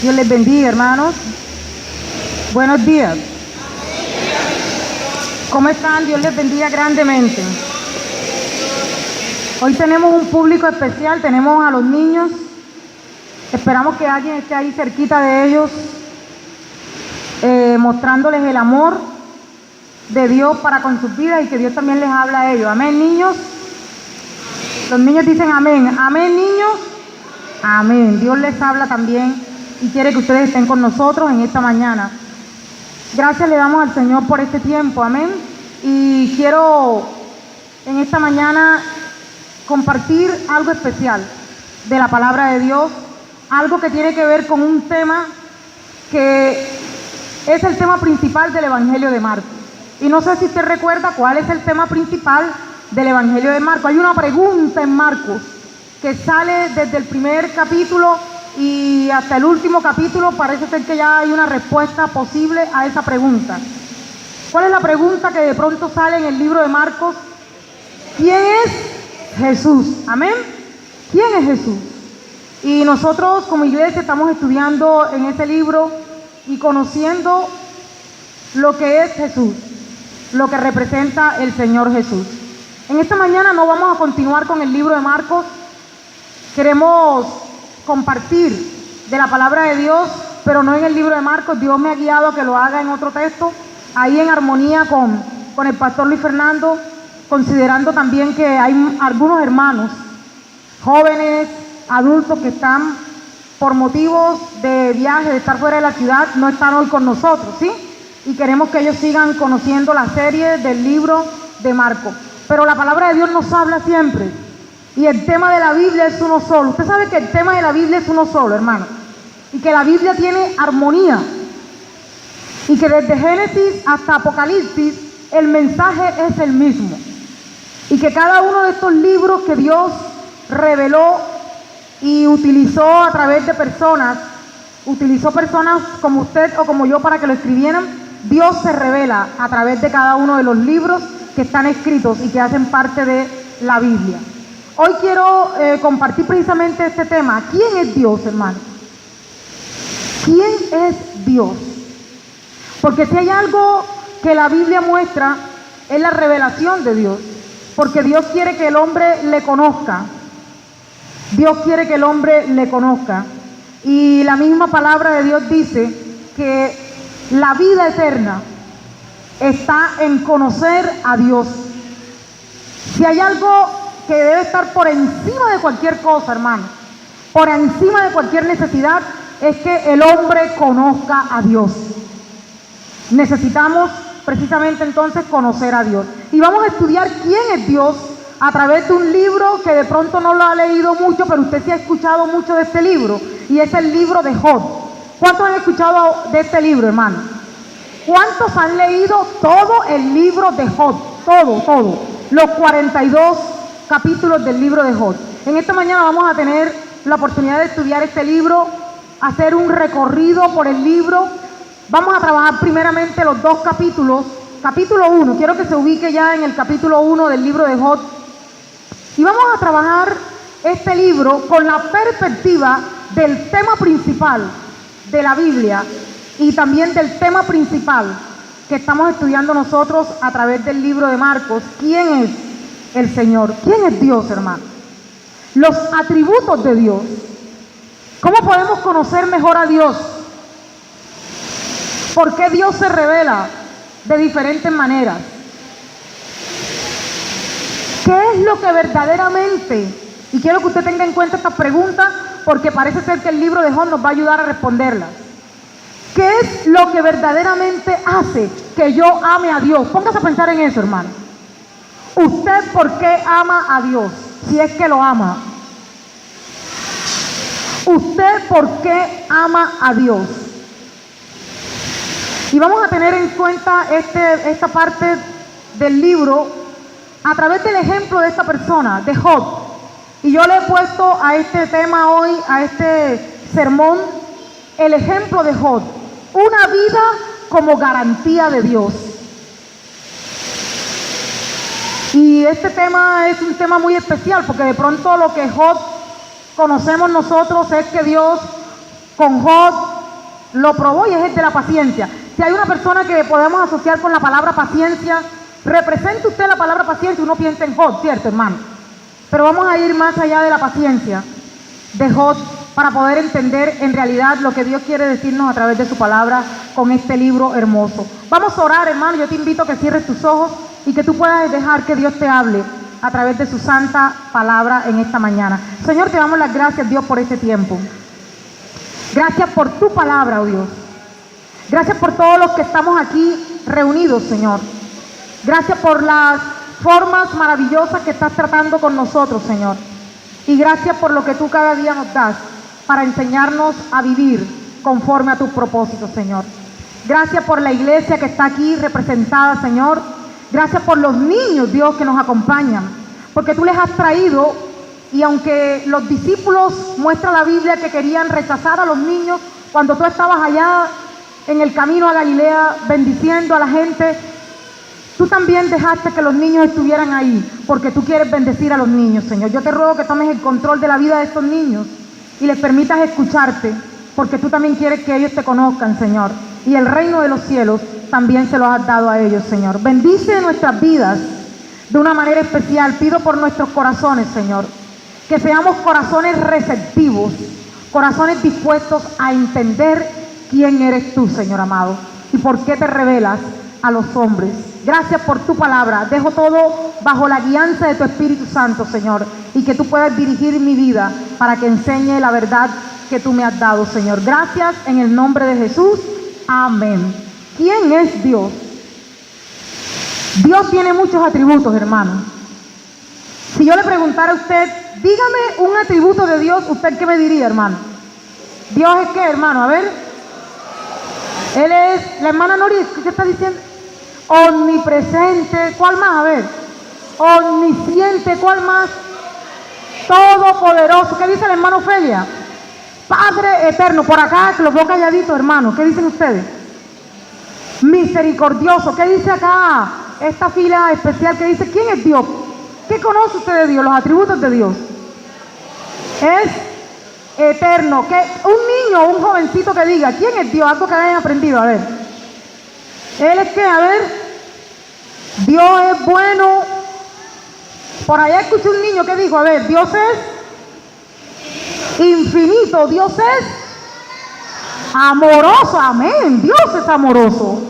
Dios les bendiga, hermanos. Buenos días. ¿Cómo están? Dios les bendiga grandemente. Hoy tenemos un público especial, tenemos a los niños. Esperamos que alguien esté ahí cerquita de ellos, mostrándoles el amor de Dios para con sus vidas y que Dios también les habla a ellos. Amén, niños. Los niños dicen amén. Amén, niños. Amén. Dios les habla también y quiere que ustedes estén con nosotros en esta mañana. Gracias le damos al Señor por este tiempo. Amén. Y quiero en esta mañana compartir algo especial de la palabra de Dios, algo que tiene que ver con un tema que es el tema principal del Evangelio de Marcos. Y no sé si usted recuerda cuál es el tema principal del Evangelio de Marcos. Hay una pregunta en Marcos que sale desde el primer capítulo y hasta el último capítulo. Parece ser que ya hay una respuesta posible a esa pregunta. ¿Cuál es la pregunta que de pronto sale en el libro de Marcos? ¿Quién es Jesús? Amén. ¿Quién es Jesús? Y nosotros como iglesia estamos estudiando en ese libro y conociendo lo que es Jesús, lo que representa el Señor Jesús. En esta mañana no vamos a continuar con el libro de Marcos. Queremos compartir de la palabra de Dios, pero no en el libro de Marcos. Dios me ha guiado a que lo haga en otro texto, ahí en armonía con el pastor Luis Fernando, considerando también que hay algunos hermanos, jóvenes, adultos que están por motivos de viaje, de estar fuera de la ciudad, no están hoy con nosotros, ¿sí? Y queremos que ellos sigan conociendo la serie del libro de Marcos. Pero la palabra de Dios nos habla siempre. Y el tema de la Biblia es uno solo. Usted sabe que el tema de la Biblia es uno solo, hermano. Y que la Biblia tiene armonía. Y que desde Génesis hasta Apocalipsis el mensaje es el mismo. Y que cada uno de estos libros que Dios reveló y utilizó a través de personas, utilizó personas como usted o como yo para que lo escribieran, Dios se revela a través de cada uno de los libros que están escritos y que hacen parte de la Biblia. Hoy quiero compartir precisamente este tema. ¿Quién es Dios, hermano? ¿Quién es Dios? Porque si hay algo que la Biblia muestra, es la revelación de Dios. Porque Dios quiere que el hombre le conozca. Dios quiere que el hombre le conozca. Y la misma palabra de Dios dice que la vida eterna está en conocer a Dios. Si hay algo que debe estar por encima de cualquier cosa, hermano, por encima de cualquier necesidad, es que el hombre conozca a Dios. Necesitamos precisamente entonces conocer a Dios. Y vamos a estudiar quién es Dios a través de un libro que de pronto no lo ha leído mucho, pero usted sí ha escuchado mucho de este libro, y es el libro de Job. ¿Cuántos han escuchado de este libro, hermano? ¿Cuántos han leído todo el libro de Job? Todo. Los 42 capítulos del libro de Job. En esta mañana vamos a tener la oportunidad de estudiar este libro, hacer un recorrido por el libro. Vamos a trabajar primeramente los dos capítulos. Capítulo 1, quiero que se ubique ya en el capítulo 1 del libro de Job. Y vamos a trabajar este libro con la perspectiva del tema principal de la Biblia y también del tema principal que estamos estudiando nosotros a través del libro de Marcos. ¿Quién es el Señor? ¿Quién es Dios, hermano? Los atributos de Dios. ¿Cómo podemos conocer mejor a Dios? ¿Por qué Dios se revela de diferentes maneras? ¿Qué es lo que verdaderamente, y quiero que usted tenga en cuenta esta pregunta porque parece ser que el libro de Job nos va a ayudar a responderla? ¿Qué es lo que verdaderamente hace que yo ame a Dios? Póngase a pensar en eso, hermano. ¿Usted por qué ama a Dios? Si es que lo ama. ¿Usted por qué ama a Dios? Y vamos a tener en cuenta esta parte del libro a través del ejemplo de esta persona, de Job. Y yo le he puesto a este tema hoy, a este sermón, el ejemplo de Job. Una vida como garantía de Dios. Y este tema es un tema muy especial porque de pronto lo que Job conocemos nosotros es que Dios con Job lo probó y es el de la paciencia. Si hay una persona que podemos asociar con la palabra paciencia, representa usted la palabra paciencia, uno piensa en Job, ¿cierto, hermano? Pero vamos a ir más allá de la paciencia de Job para poder entender en realidad lo que Dios quiere decirnos a través de su palabra con este libro hermoso. Vamos a orar, hermano. Yo te invito a que cierres tus ojos y que tú puedas dejar que Dios te hable a través de su santa palabra en esta mañana. Señor, te damos las gracias, Dios, por este tiempo. Gracias por tu palabra, oh Dios. Gracias por todos los que estamos aquí reunidos, Señor. Gracias por las formas maravillosas que estás tratando con nosotros, Señor. Y gracias por lo que tú cada día nos das para enseñarnos a vivir conforme a tus propósitos, Señor. Gracias por la iglesia que está aquí representada, Señor. Gracias por los niños, Dios, que nos acompañan. Porque tú les has traído, y aunque los discípulos, muestra la Biblia, que querían rechazar a los niños, cuando tú estabas allá en el camino a Galilea bendiciendo a la gente, tú también dejaste que los niños estuvieran ahí, porque tú quieres bendecir a los niños, Señor. Yo te ruego que tomes el control de la vida de estos niños y les permitas escucharte, porque tú también quieres que ellos te conozcan, Señor. Y el reino de los cielos también se los has dado a ellos, Señor. Bendice nuestras vidas de una manera especial. Pido por nuestros corazones, Señor, que seamos corazones receptivos, corazones dispuestos a entender quién eres tú, Señor amado, y por qué te revelas a los hombres. Gracias por tu palabra. Dejo todo bajo la guianza de tu Espíritu Santo, Señor, y que tú puedas dirigir mi vida para que enseñe la verdad que tú me has dado, Señor. Gracias en el nombre de Jesús. Amén. ¿Quién es Dios? Dios tiene muchos atributos, hermano. Si yo le preguntara a usted, dígame un atributo de Dios, ¿usted qué me diría, hermano? ¿Dios es qué, hermano? A ver. Él es, la hermana Nori, ¿qué está diciendo? Omnipresente. ¿Cuál más? A ver. Omnisciente. ¿Cuál más? Todopoderoso. ¿Qué dice el hermano Ofelia? Padre eterno. Por acá, que los veo calladitos, hermano. ¿Qué dicen ustedes? Misericordioso. ¿Qué dice acá? Esta fila especial que dice, ¿quién es Dios? ¿Qué conoce usted de Dios? Los atributos de Dios. Es eterno. ¿Qué? Un niño o un jovencito que diga, ¿quién es Dios? Algo que hayan aprendido. A ver. Él es que, a ver, Dios es bueno. Por allá escuché un niño que dijo, a ver, Dios es infinito, Dios es amoroso, amén, Dios es amoroso.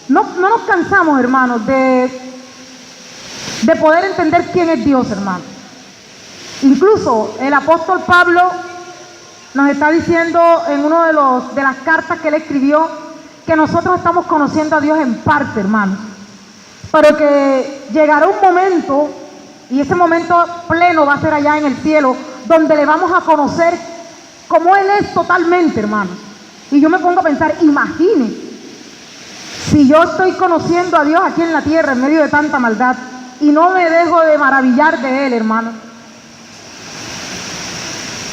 No nos cansamos, hermanos, de poder entender quién es Dios, hermano. Incluso el apóstol Pablo nos está diciendo en uno de las cartas que él escribió, que nosotros estamos conociendo a Dios en parte, hermano, pero que llegará un momento, y ese momento pleno va a ser allá en el cielo, donde le vamos a conocer como Él es totalmente, hermano. Y yo me pongo a pensar, imagine, si yo estoy conociendo a Dios aquí en la tierra, en medio de tanta maldad, y no me dejo de maravillar de Él, hermano,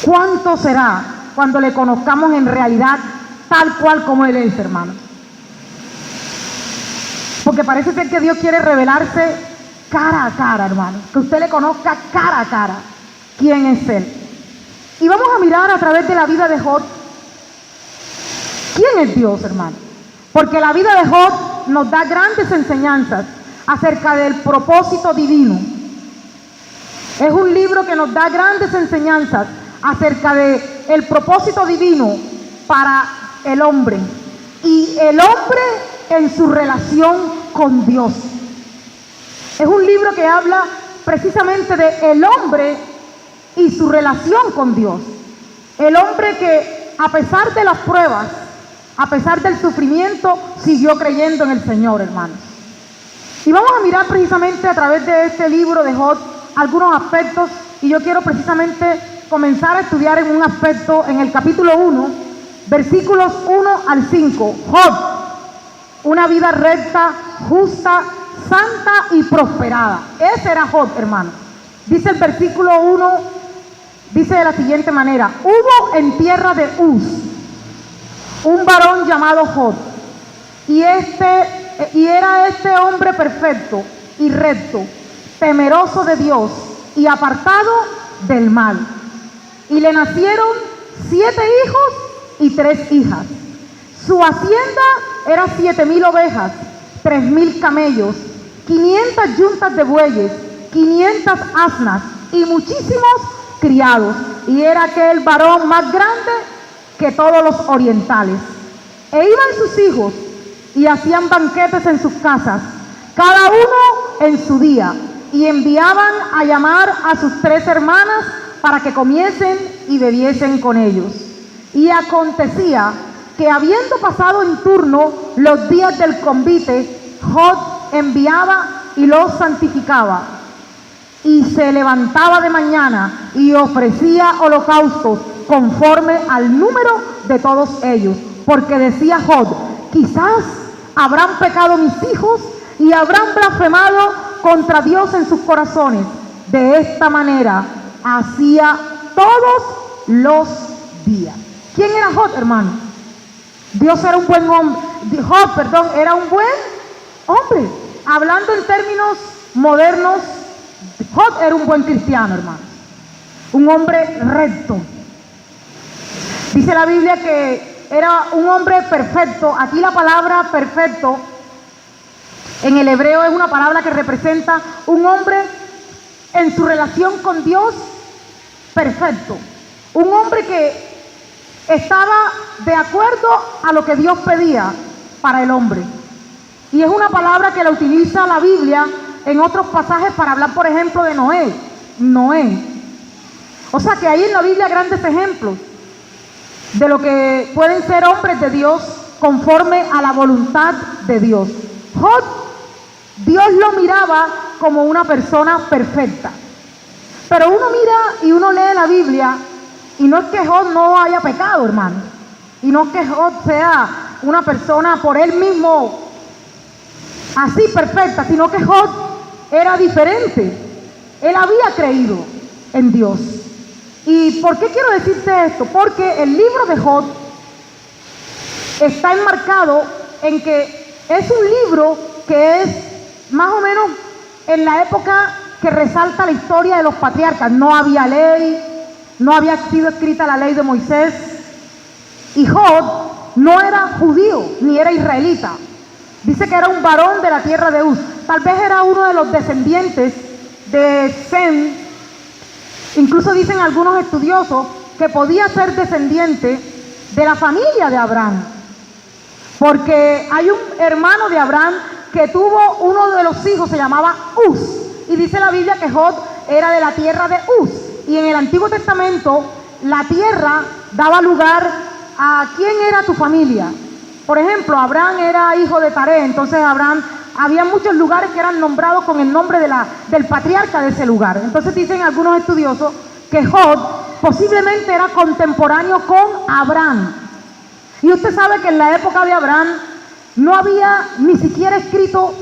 ¿cuánto será cuando le conozcamos en realidad tal cual como Él es, hermano? Porque parece ser que Dios quiere revelarse cara a cara, hermano. Que usted le conozca cara a cara quién es Él. Y vamos a mirar a través de la vida de Job quién es Dios, hermano. Porque la vida de Job nos da grandes enseñanzas acerca del propósito divino. Es un libro que nos da grandes enseñanzas acerca del propósito divino para el hombre y el hombre en su relación con Dios. Es un libro que habla precisamente de el hombre y su relación con Dios. El hombre que, a pesar de las pruebas, a pesar del sufrimiento, siguió creyendo en el Señor, hermanos. Y vamos a mirar precisamente a través de este libro de Job algunos aspectos, y yo quiero precisamente comenzar a estudiar en un aspecto en el capítulo 1, versículos 1 al 5. Job, una vida recta, justa, santa y prosperada. Ese era Job, hermano. Dice el versículo 1, dice de la siguiente manera: hubo en tierra de Uz un varón llamado Job, y era este hombre perfecto y recto, temeroso de Dios y apartado del mal. Y le nacieron 7 hijos y 3 hijas. Su hacienda era 7,000 ovejas, 3,000 camellos, 500 yuntas de bueyes, 500 asnas y muchísimos criados. Y era aquel varón más grande que todos los orientales. E iban sus hijos y hacían banquetes en sus casas, cada uno en su día, y enviaban a llamar a sus 3 hermanas para que comiesen y bebiesen con ellos. Y acontecía que habiendo pasado en turno los días del convite, Jod enviaba y los santificaba, y se levantaba de mañana y ofrecía holocaustos conforme al número de todos ellos, porque decía Jod: quizás habrán pecado mis hijos y habrán blasfemado contra Dios en sus corazones. De esta manera hacía todos los días. ¿Quién era Jod, hermano? Dios era un buen hombre. Jod, perdón, era un buen hombre. Hablando en términos modernos, Jod era un buen cristiano, hermano. Un hombre recto. Dice la Biblia que era un hombre perfecto. Aquí la palabra perfecto en el hebreo es una palabra que representa un hombre en su relación con Dios perfecto. Un hombre que estaba de acuerdo a lo que Dios pedía para el hombre. Y es una palabra que la utiliza la Biblia en otros pasajes para hablar, por ejemplo, de Noé. O sea que hay en la Biblia grandes ejemplos de lo que pueden ser hombres de Dios conforme a la voluntad de Dios. Jod, Dios lo miraba como una persona perfecta. Pero uno mira y uno lee la Biblia y no es que Jod no haya pecado, hermano. Y no es que Jod sea una persona por él mismo así perfecta, sino que Jod era diferente. Él había creído en Dios. ¿Y por qué quiero decirte esto? Porque el libro de Jod está enmarcado en que es un libro que es más o menos en la época que resalta la historia de los patriarcas. No había ley, no había sido escrita la ley de Moisés, y Jod no era judío ni era israelita. Dice que era un varón de la tierra de Uz. Tal vez era uno de los descendientes de Sem. Incluso dicen algunos estudiosos que podía ser descendiente de la familia de Abraham, porque hay un hermano de Abraham que tuvo uno de los hijos, se llamaba Uz, y dice la Biblia que Jod era de la tierra de Uz. Y en el Antiguo Testamento la tierra daba lugar a quién era tu familia. Por ejemplo, Abraham era hijo de Taré, entonces había muchos lugares que eran nombrados con el nombre del patriarca de ese lugar. Entonces dicen algunos estudiosos que Jod posiblemente era contemporáneo con Abraham. Y usted sabe que en la época de Abraham no había ni siquiera escrito,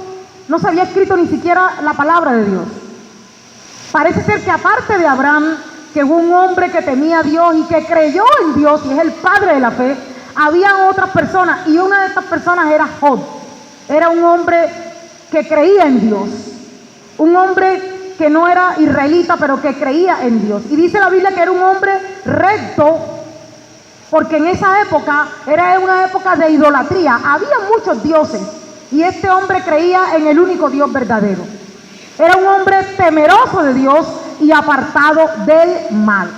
no se había escrito ni siquiera la palabra de Dios. Parece ser que aparte de Abraham, que fue un hombre que temía a Dios y que creyó en Dios y es el padre de la fe, había otras personas, y una de estas personas era Jod. Era un hombre que creía en Dios, un hombre que no era israelita, pero que creía en Dios. Y dice la Biblia que era un hombre recto, porque en esa época era una época de idolatría. Había muchos dioses, y este hombre creía en el único Dios verdadero. Era un hombre temeroso de Dios y apartado del mal.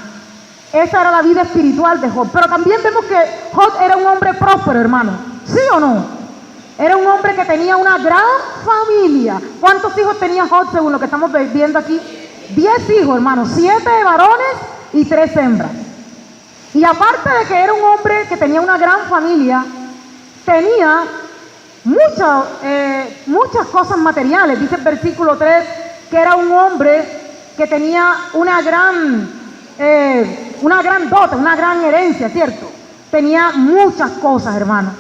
Esa era la vida espiritual de Jod. Pero también vemos que Jod era un hombre próspero, hermano. ¿Sí o no? Era un hombre que tenía una gran familia. ¿Cuántos hijos tenía Jod según lo que estamos viendo aquí? 10 hijos, hermano. 7 varones y 3 hembras. Y aparte de que era un hombre que tenía una gran familia, tenía muchas cosas materiales. Dice el versículo 3 que era un hombre que tenía una gran dote, una gran herencia, ¿cierto? Tenía muchas cosas, hermano.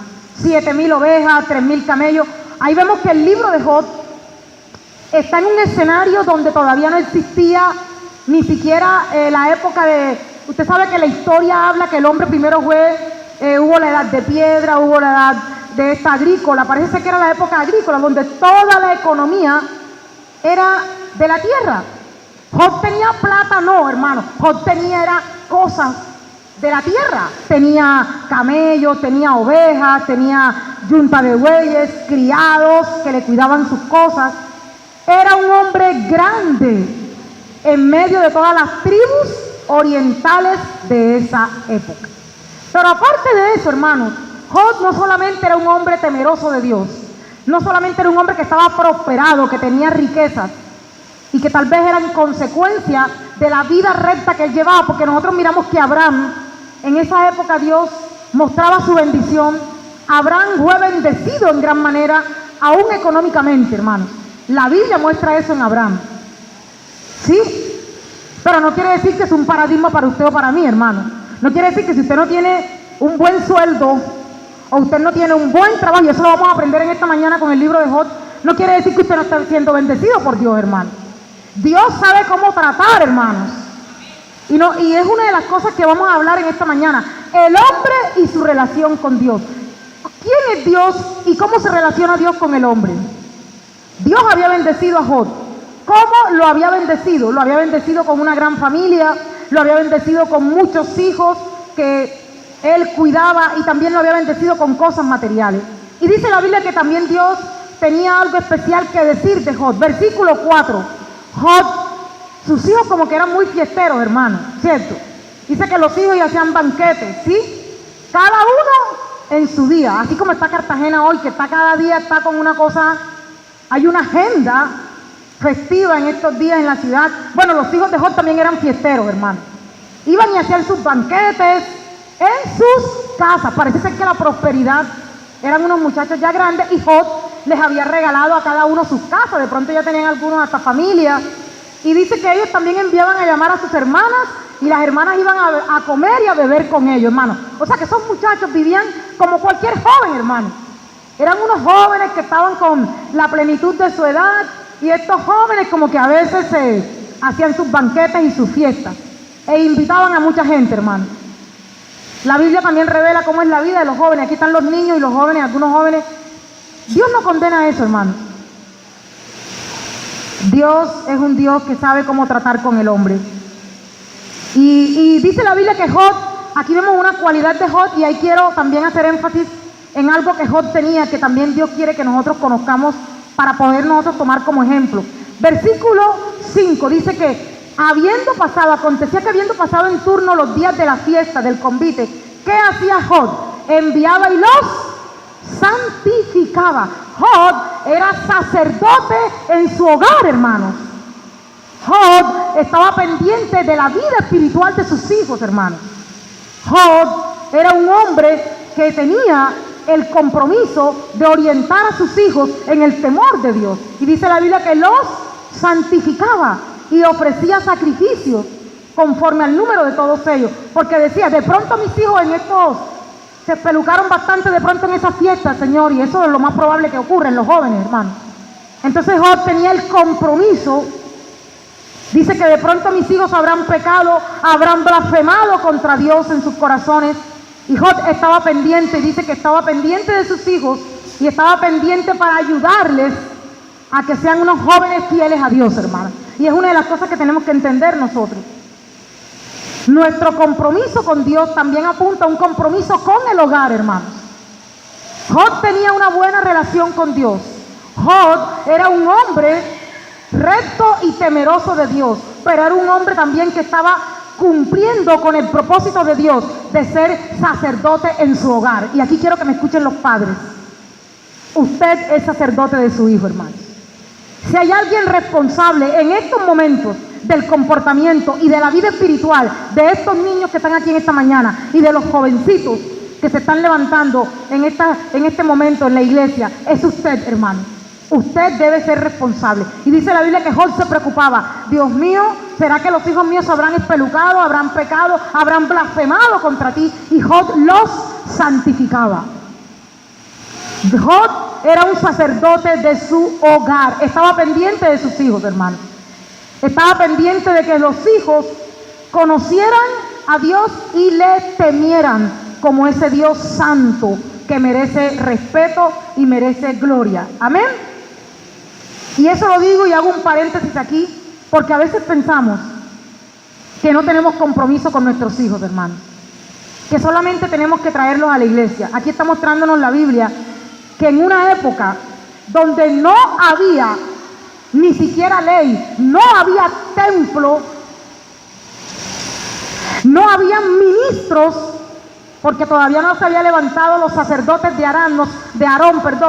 7,000 ovejas, 3,000 camellos. Ahí vemos que el libro de Jod está en un escenario donde todavía no existía ni siquiera la época de... Usted sabe que la historia habla que el hombre primero hubo la edad de piedra, hubo la edad de esta agrícola. Parece que era la época agrícola, donde toda la economía era de la tierra. Jod tenía plata, no, hermano. Jod tenía cosas de la tierra. Tenía camellos, tenía ovejas, tenía yunta de bueyes, criados que le cuidaban sus cosas. Era un hombre grande en medio de todas las tribus orientales de esa época. Pero aparte de eso, hermanos, Job no solamente era un hombre temeroso de Dios, no solamente era un hombre que estaba prosperado, que tenía riquezas y que tal vez eran consecuencia de la vida recta que él llevaba, porque nosotros miramos que Abraham, en esa época Dios mostraba su bendición. Abraham fue bendecido en gran manera, aún económicamente, hermanos. La Biblia muestra eso en Abraham. ¿Sí? Pero no quiere decir que es un paradigma para usted o para mí, hermano. No quiere decir que si usted no tiene un buen sueldo o usted no tiene un buen trabajo, y eso lo vamos a aprender en esta mañana con el libro de Job, no quiere decir que usted no está siendo bendecido por Dios, hermano. Dios sabe cómo tratar, hermanos. Y es una de las cosas que vamos a hablar en esta mañana. El hombre y su relación con Dios. ¿Quién es Dios y cómo se relaciona Dios con el hombre? Dios había bendecido a Job. ¿Cómo lo había bendecido? Lo había bendecido con una gran familia, lo había bendecido con muchos hijos que él cuidaba, y también lo había bendecido con cosas materiales. Y dice la Biblia que también Dios tenía algo especial que decir de Job. Versículo 4. Job, sus hijos como que eran muy fiesteros, hermano, ¿cierto? Dice que los hijos hacían banquetes, ¿sí? Cada uno en su día, así como está Cartagena hoy, que está cada día, está con una cosa, hay una agenda festiva en estos días en la ciudad. Bueno, los hijos de Job también eran fiesteros, hermano. Iban y hacían sus banquetes en sus casas. Parece ser que la prosperidad, eran unos muchachos ya grandes y Job les había regalado a cada uno sus casas. De pronto ya tenían algunos hasta familia. Y dice que ellos también enviaban a llamar a sus hermanas y las hermanas iban a comer y a beber con ellos, hermano. O sea que esos muchachos vivían como cualquier joven, hermano. Eran unos jóvenes que estaban con la plenitud de su edad, y estos jóvenes como que a veces se hacían sus banquetes y sus fiestas e invitaban a mucha gente, hermano. La Biblia también revela cómo es la vida de los jóvenes. Aquí están los niños y los jóvenes, algunos jóvenes. Dios no condena eso, hermano. Dios es un Dios que sabe cómo tratar con el hombre. Y dice la Biblia que Job, aquí vemos una cualidad de Job, y ahí quiero también hacer énfasis en algo que Job tenía, que también Dios quiere que nosotros conozcamos para poder nosotros tomar como ejemplo. Versículo 5 dice que acontecía que habiendo pasado en turno los días de la fiesta, del convite, ¿qué hacía Job? Enviaba y los santificaba. Job era sacerdote en su hogar, hermanos. Job estaba pendiente de la vida espiritual de sus hijos, hermanos. Job era un hombre que tenía el compromiso de orientar a sus hijos en el temor de Dios. Y dice la Biblia que los santificaba y ofrecía sacrificios conforme al número de todos ellos. Porque decía, de pronto mis hijos se pelucaron bastante de pronto en esa fiesta, Señor, y eso es lo más probable que ocurra en los jóvenes, hermano. Entonces Job tenía el compromiso. Dice que de pronto mis hijos habrán pecado, habrán blasfemado contra Dios en sus corazones. Y Job estaba pendiente, dice que estaba pendiente de sus hijos y estaba pendiente para ayudarles a que sean unos jóvenes fieles a Dios, hermano. Y es una de las cosas que tenemos que entender nosotros. Nuestro compromiso con Dios también apunta a un compromiso con el hogar, hermanos. Job tenía una buena relación con Dios. Job era un hombre recto y temeroso de Dios, pero era un hombre también que estaba cumpliendo con el propósito de Dios de ser sacerdote en su hogar. Y aquí quiero que me escuchen los padres. Usted es sacerdote de su hijo, hermanos. Si hay alguien responsable en estos momentos del comportamiento y de la vida espiritual de estos niños que están aquí en esta mañana y de los jovencitos que se están levantando en este momento en la iglesia, es usted, hermano. Usted debe ser responsable. Y dice la Biblia que Job se preocupaba. Dios mío, ¿será que los hijos míos se habrán espelucado, habrán pecado, habrán blasfemado contra ti? Y Job los santificaba. Job era un sacerdote de su hogar. Estaba pendiente de sus hijos, hermano. Estaba pendiente de que los hijos conocieran a Dios y le temieran como ese Dios santo que merece respeto y merece gloria. Amén. Y eso lo digo y hago un paréntesis aquí, porque a veces pensamos que no tenemos compromiso con nuestros hijos, hermanos. que solamente tenemos que traerlos a la iglesia. Aquí está mostrándonos la Biblia que en una época donde no había ni siquiera ley, no había templo, no había ministros, porque todavía no se habían levantado los sacerdotes de Aarón,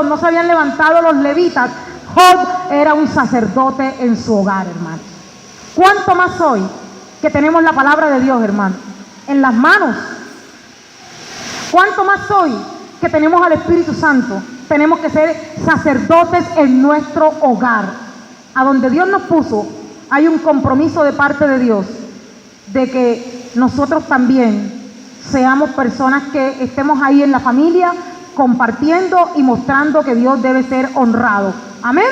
no se habían levantado los levitas. Job era un sacerdote en su hogar, hermano. ¿Cuánto más hoy que tenemos la palabra de Dios, hermano, en las manos? ¿Cuánto más hoy que tenemos al Espíritu Santo? Tenemos que ser sacerdotes en nuestro hogar. A donde Dios nos puso, hay un compromiso de parte de Dios de que nosotros también seamos personas que estemos ahí en la familia, compartiendo y mostrando que Dios debe ser honrado. Amén.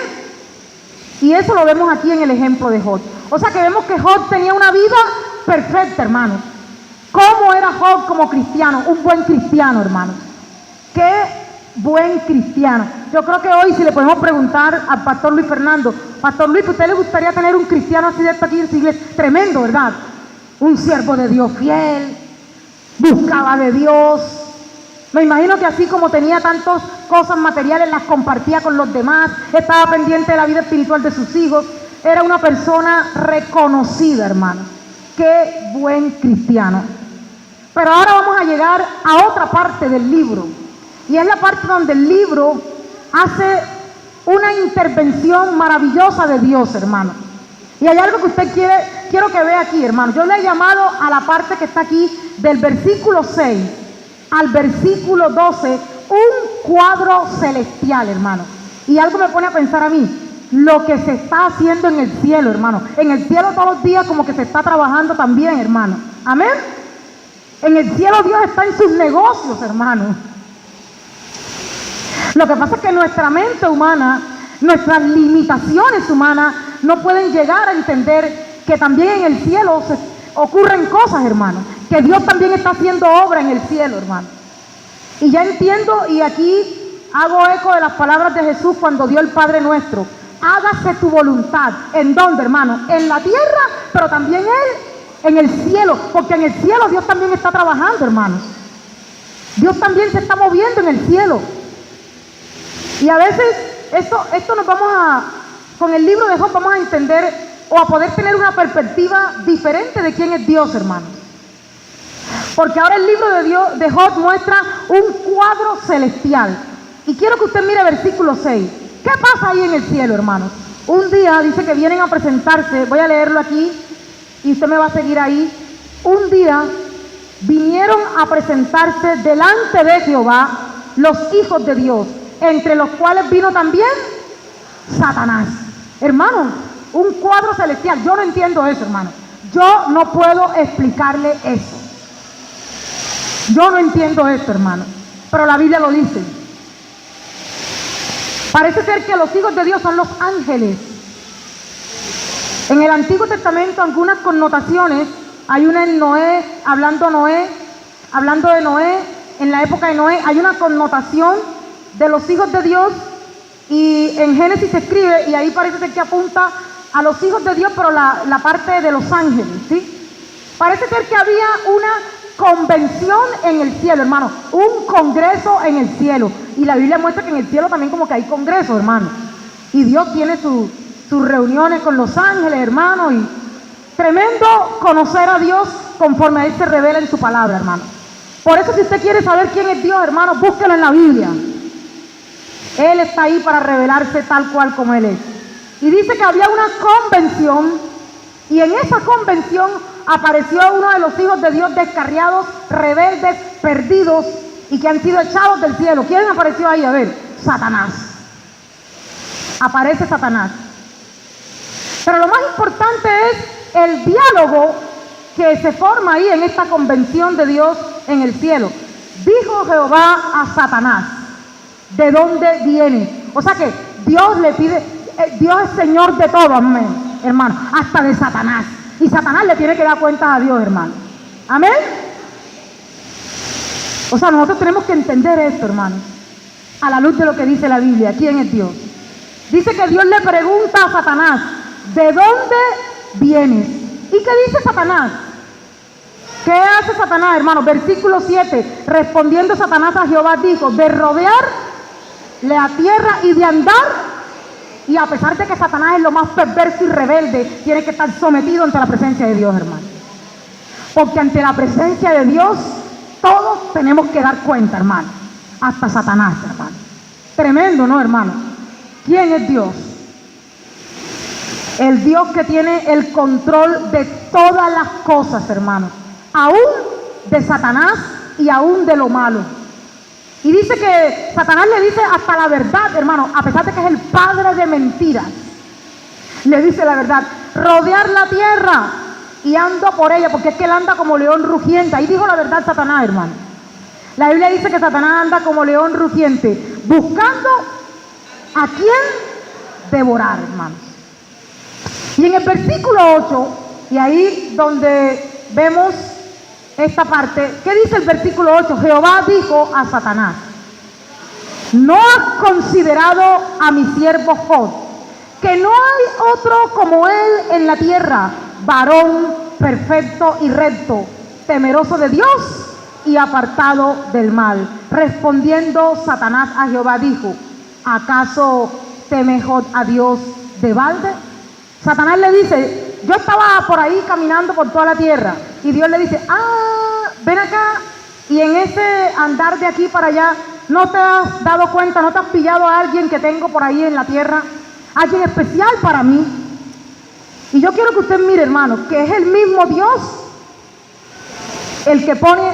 Y eso lo vemos aquí en el ejemplo de Job. O sea que vemos que Job tenía una vida perfecta, hermano. ¿Cómo era Job como cristiano? Un buen cristiano, hermano. Qué buen cristiano. Yo creo que hoy, si le podemos preguntar al pastor Luis Fernando, Pastor Luis, ¿a usted le gustaría tener un cristiano así de esto aquí en su iglesia? Tremendo, ¿verdad? Un siervo de Dios fiel, buscaba de Dios. Me imagino que así como tenía tantas cosas materiales, las compartía con los demás, estaba pendiente de la vida espiritual de sus hijos. Era una persona reconocida, hermano. Qué buen cristiano. Pero ahora vamos a llegar a otra parte del libro. Y es la parte donde el libro hace una intervención maravillosa de Dios, hermano. Y hay algo que usted quiero que vea aquí, hermano. Yo le he llamado a la parte que está aquí, del versículo 6 al versículo 12, un cuadro celestial, hermano. Y algo me pone a pensar a mí, lo que se está haciendo en el cielo, hermano. En el cielo todos los días como que se está trabajando también, hermano. Amén. En el cielo Dios está en sus negocios, hermano. Lo que pasa es que nuestra mente humana, nuestras limitaciones humanas, no pueden llegar a entender que también en el cielo ocurren cosas, hermano. Que Dios también está haciendo obra en el cielo, hermano. Y ya entiendo, y aquí hago eco de las palabras de Jesús cuando dio el Padre Nuestro. Hágase tu voluntad. ¿En dónde, hermano? En la tierra, pero también en el cielo. Porque en el cielo Dios también está trabajando, hermanos. Dios también se está moviendo en el cielo. Y a veces esto nos con el libro de Job vamos a entender o a poder tener una perspectiva diferente de quién es Dios, hermanos. Porque ahora el libro de Job muestra un cuadro celestial. Y quiero que usted mire versículo 6. ¿Qué pasa ahí en el cielo, hermanos? Un día dice que vienen a presentarse, voy a leerlo aquí y usted me va a seguir ahí. Un día vinieron a presentarse delante de Jehová los hijos de Dios, entre los cuales vino también Satanás. Hermano, un cuadro celestial. Yo no entiendo eso, hermano. Yo no puedo explicarle eso. Yo no entiendo esto, hermano. Pero la Biblia lo dice. Parece ser que los hijos de Dios son los ángeles. En el Antiguo Testamento, algunas connotaciones. Hay una en Noé, hablando de Noé, en la época de Noé, hay una connotación de los hijos de Dios. Y en Génesis se escribe, y ahí parece ser que apunta a los hijos de Dios, pero la parte de los ángeles, ¿sí? Parece ser que había una convención en el cielo, hermano, un congreso en el cielo. Y la Biblia muestra que en el cielo también como que hay congresos, hermano. Y Dios tiene sus reuniones con los ángeles, hermano. Y tremendo conocer a Dios conforme a Él se revela en su palabra, hermano. Por eso, si usted quiere saber quién es Dios, hermano, búsquelo en la Biblia. Él está ahí para revelarse tal cual como Él es. Y dice que había una convención, y en esa convención apareció uno de los hijos de Dios descarriados, rebeldes, perdidos, y que han sido echados del cielo. ¿Quién apareció ahí? A ver, Satanás. Aparece Satanás. Pero lo más importante es el diálogo que se forma ahí en esta convención de Dios en el cielo. Dijo Jehová a Satanás, ¿de dónde viene? O sea que Dios le pide, Dios es Señor de todo, amén, hermano, hasta de Satanás. Y Satanás le tiene que dar cuentas a Dios, hermano. Amén. O sea, nosotros tenemos que entender esto, hermano, a la luz de lo que dice la Biblia. ¿Quién es Dios? Dice que Dios le pregunta a Satanás, ¿de dónde vienes? ¿Y qué dice Satanás? ¿Qué hace Satanás, hermano? Versículo 7, respondiendo Satanás a Jehová dijo, de rodear la tierra y de andar. Y a pesar de que Satanás es lo más perverso y rebelde, tiene que estar sometido ante la presencia de Dios, hermano. Porque ante la presencia de Dios, todos tenemos que dar cuenta, hermano. Hasta Satanás, hermano. Tremendo, ¿no, hermano? ¿Quién es Dios? El Dios que tiene el control de todas las cosas, hermano. Aún de Satanás y aún de lo malo. Y dice que Satanás le dice hasta la verdad, hermano, a pesar de que es el padre de mentiras. Le dice la verdad, rodear la tierra y ando por ella, porque es que él anda como león rugiente. Ahí dijo la verdad Satanás, hermano. La Biblia dice que Satanás anda como león rugiente, buscando a quién devorar, hermano. Y en el versículo 8, y ahí donde vemos esta parte, ¿qué dice el versículo 8? Jehová dijo a Satanás, ¿no has considerado a mi siervo Job, que no hay otro como él en la tierra, varón perfecto y recto, temeroso de Dios y apartado del mal? Respondiendo Satanás a Jehová dijo, ¿acaso teme Job a Dios de balde? Satanás le dice, yo estaba por ahí caminando por toda la tierra, y Dios le dice, ven acá, y en ese andar de aquí para allá, ¿no te has dado cuenta, no te has pillado a alguien que tengo por ahí en la tierra? Alguien especial para mí. Y yo quiero que usted mire, hermano, que es el mismo Dios el que pone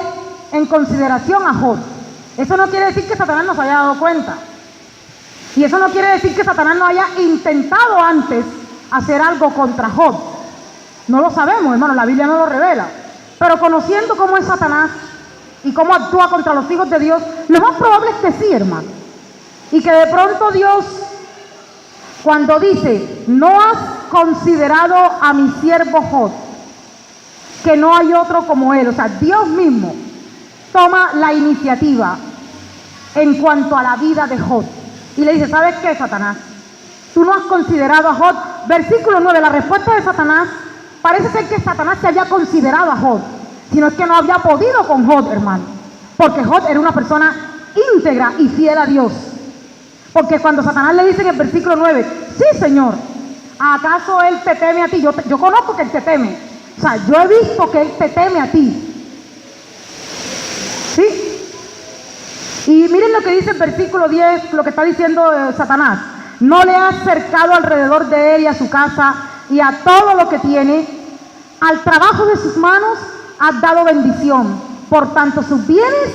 en consideración a Job. Eso no quiere decir que Satanás no se haya dado cuenta. Y eso no quiere decir que Satanás no haya intentado antes hacer algo contra Job. No lo sabemos, hermano, la Biblia no lo revela. Pero conociendo cómo es Satanás y cómo actúa contra los hijos de Dios, lo más probable es que sí, hermano. Y que de pronto Dios, cuando dice, no has considerado a mi siervo Job, que no hay otro como él, o sea, Dios mismo toma la iniciativa en cuanto a la vida de Job. Y le dice, ¿sabes qué, Satanás? Tú no has considerado a Job. Versículo 9, la respuesta de Satanás, parece ser que Satanás se había considerado a Job, sino es que no había podido con Job, hermano. Porque Job era una persona íntegra y fiel a Dios. Porque cuando Satanás le dice en el versículo 9, sí, Señor, ¿acaso él te teme a ti? Yo conozco que él te teme. O sea, yo he visto que él te teme a ti. ¿Sí? Y miren lo que dice el versículo 10, lo que está diciendo Satanás. No le has cercado alrededor de él y a su casa y a todo lo que tiene. Al trabajo de sus manos has dado bendición. Por tanto, sus bienes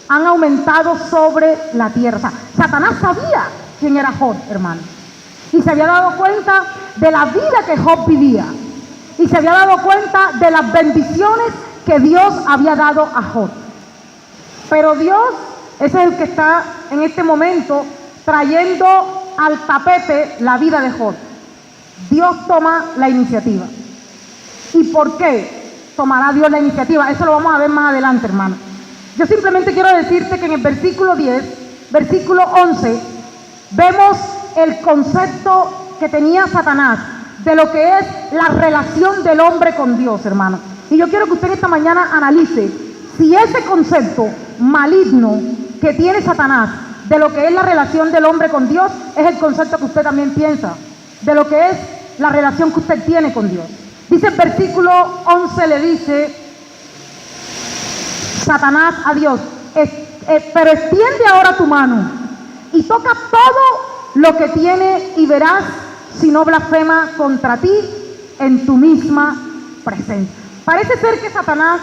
han aumentado sobre la tierra. O sea, Satanás sabía quién era Job, hermano. Y se había dado cuenta de la vida que Job vivía. Y se había dado cuenta de las bendiciones que Dios había dado a Job. Pero Dios, ese es el que está en este momento trayendo al tapete la vida de Job. Dios toma la iniciativa. ¿Y por qué tomará Dios la iniciativa? Eso lo vamos a ver más adelante, hermano. Yo simplemente quiero decirte que en el versículo 10, versículo 11, vemos el concepto que tenía Satanás de lo que es la relación del hombre con Dios, hermano. Y yo quiero que usted esta mañana analice si ese concepto maligno que tiene Satanás de lo que es la relación del hombre con Dios es el concepto que usted también piensa de lo que es la relación que usted tiene con Dios. Dice el versículo 11, le dice Satanás a Dios, pero extiende ahora tu mano y toca todo lo que tiene y verás si no blasfema contra ti en tu misma presencia. Parece ser que Satanás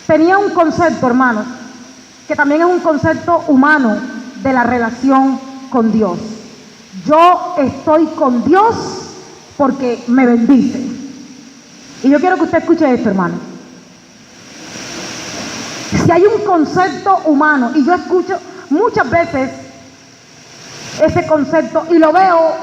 tenía un concepto, hermanos, que también es un concepto humano de la relación con Dios. Yo estoy con Dios porque me bendice. Y yo quiero que usted escuche esto, hermano. Si hay un concepto humano, y yo escucho muchas veces ese concepto y lo veo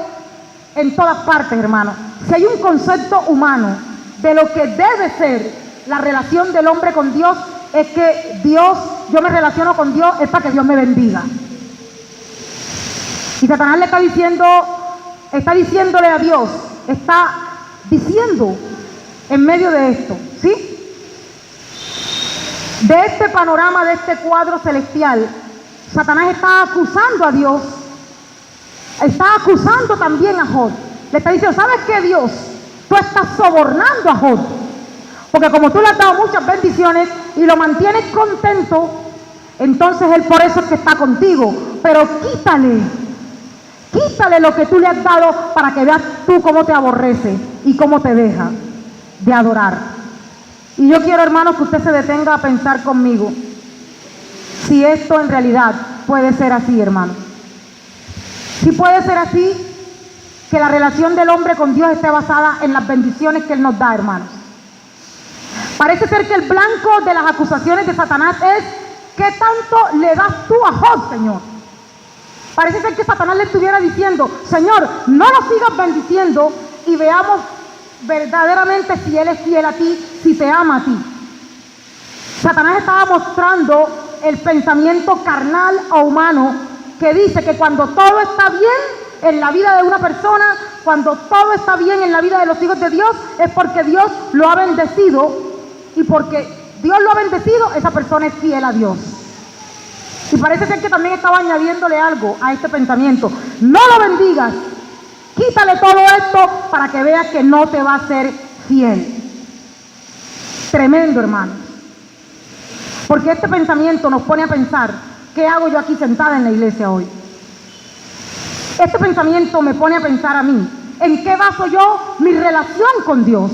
en todas partes, hermano. Si hay un concepto humano de lo que debe ser la relación del hombre con Dios, es que Dios, yo me relaciono con Dios, es para que Dios me bendiga. Y Satanás le está diciéndole a Dios, está diciendo en medio de esto, ¿sí? de este panorama, de este cuadro celestial, Satanás está acusando a Dios, está acusando también a Job. Le está diciendo, ¿sabes qué, Dios? Tú estás sobornando a Job, porque como tú le has dado muchas bendiciones y lo mantienes contento, entonces él por eso es que está contigo. Pero quítale lo que tú le has dado para que veas tú cómo te aborrece y cómo te deja de adorar. Y yo quiero, hermanos, que usted se detenga a pensar conmigo si esto en realidad puede ser así, hermano. Si puede ser así, que la relación del hombre con Dios esté basada en las bendiciones que Él nos da, hermanos. Parece ser que el blanco de las acusaciones de Satanás es: ¿qué tanto le das tú a Job, Señor? Parece ser que Satanás le estuviera diciendo: Señor, no lo sigas bendiciendo y veamos verdaderamente si Él es fiel a ti, si te ama a ti. Satanás estaba mostrando el pensamiento carnal o humano que dice que cuando todo está bien en la vida de una persona, cuando todo está bien en la vida de los hijos de Dios, es porque Dios lo ha bendecido, y porque Dios lo ha bendecido, esa persona es fiel a Dios. Y parece ser que también estaba añadiéndole algo a este pensamiento: no lo bendigas, quítale todo esto para que veas que no te va a ser fiel. Tremendo, hermano. Porque este pensamiento nos pone a pensar: ¿qué hago yo aquí sentada en la iglesia hoy? Este pensamiento me pone a pensar a mí: ¿en qué baso yo mi relación con Dios?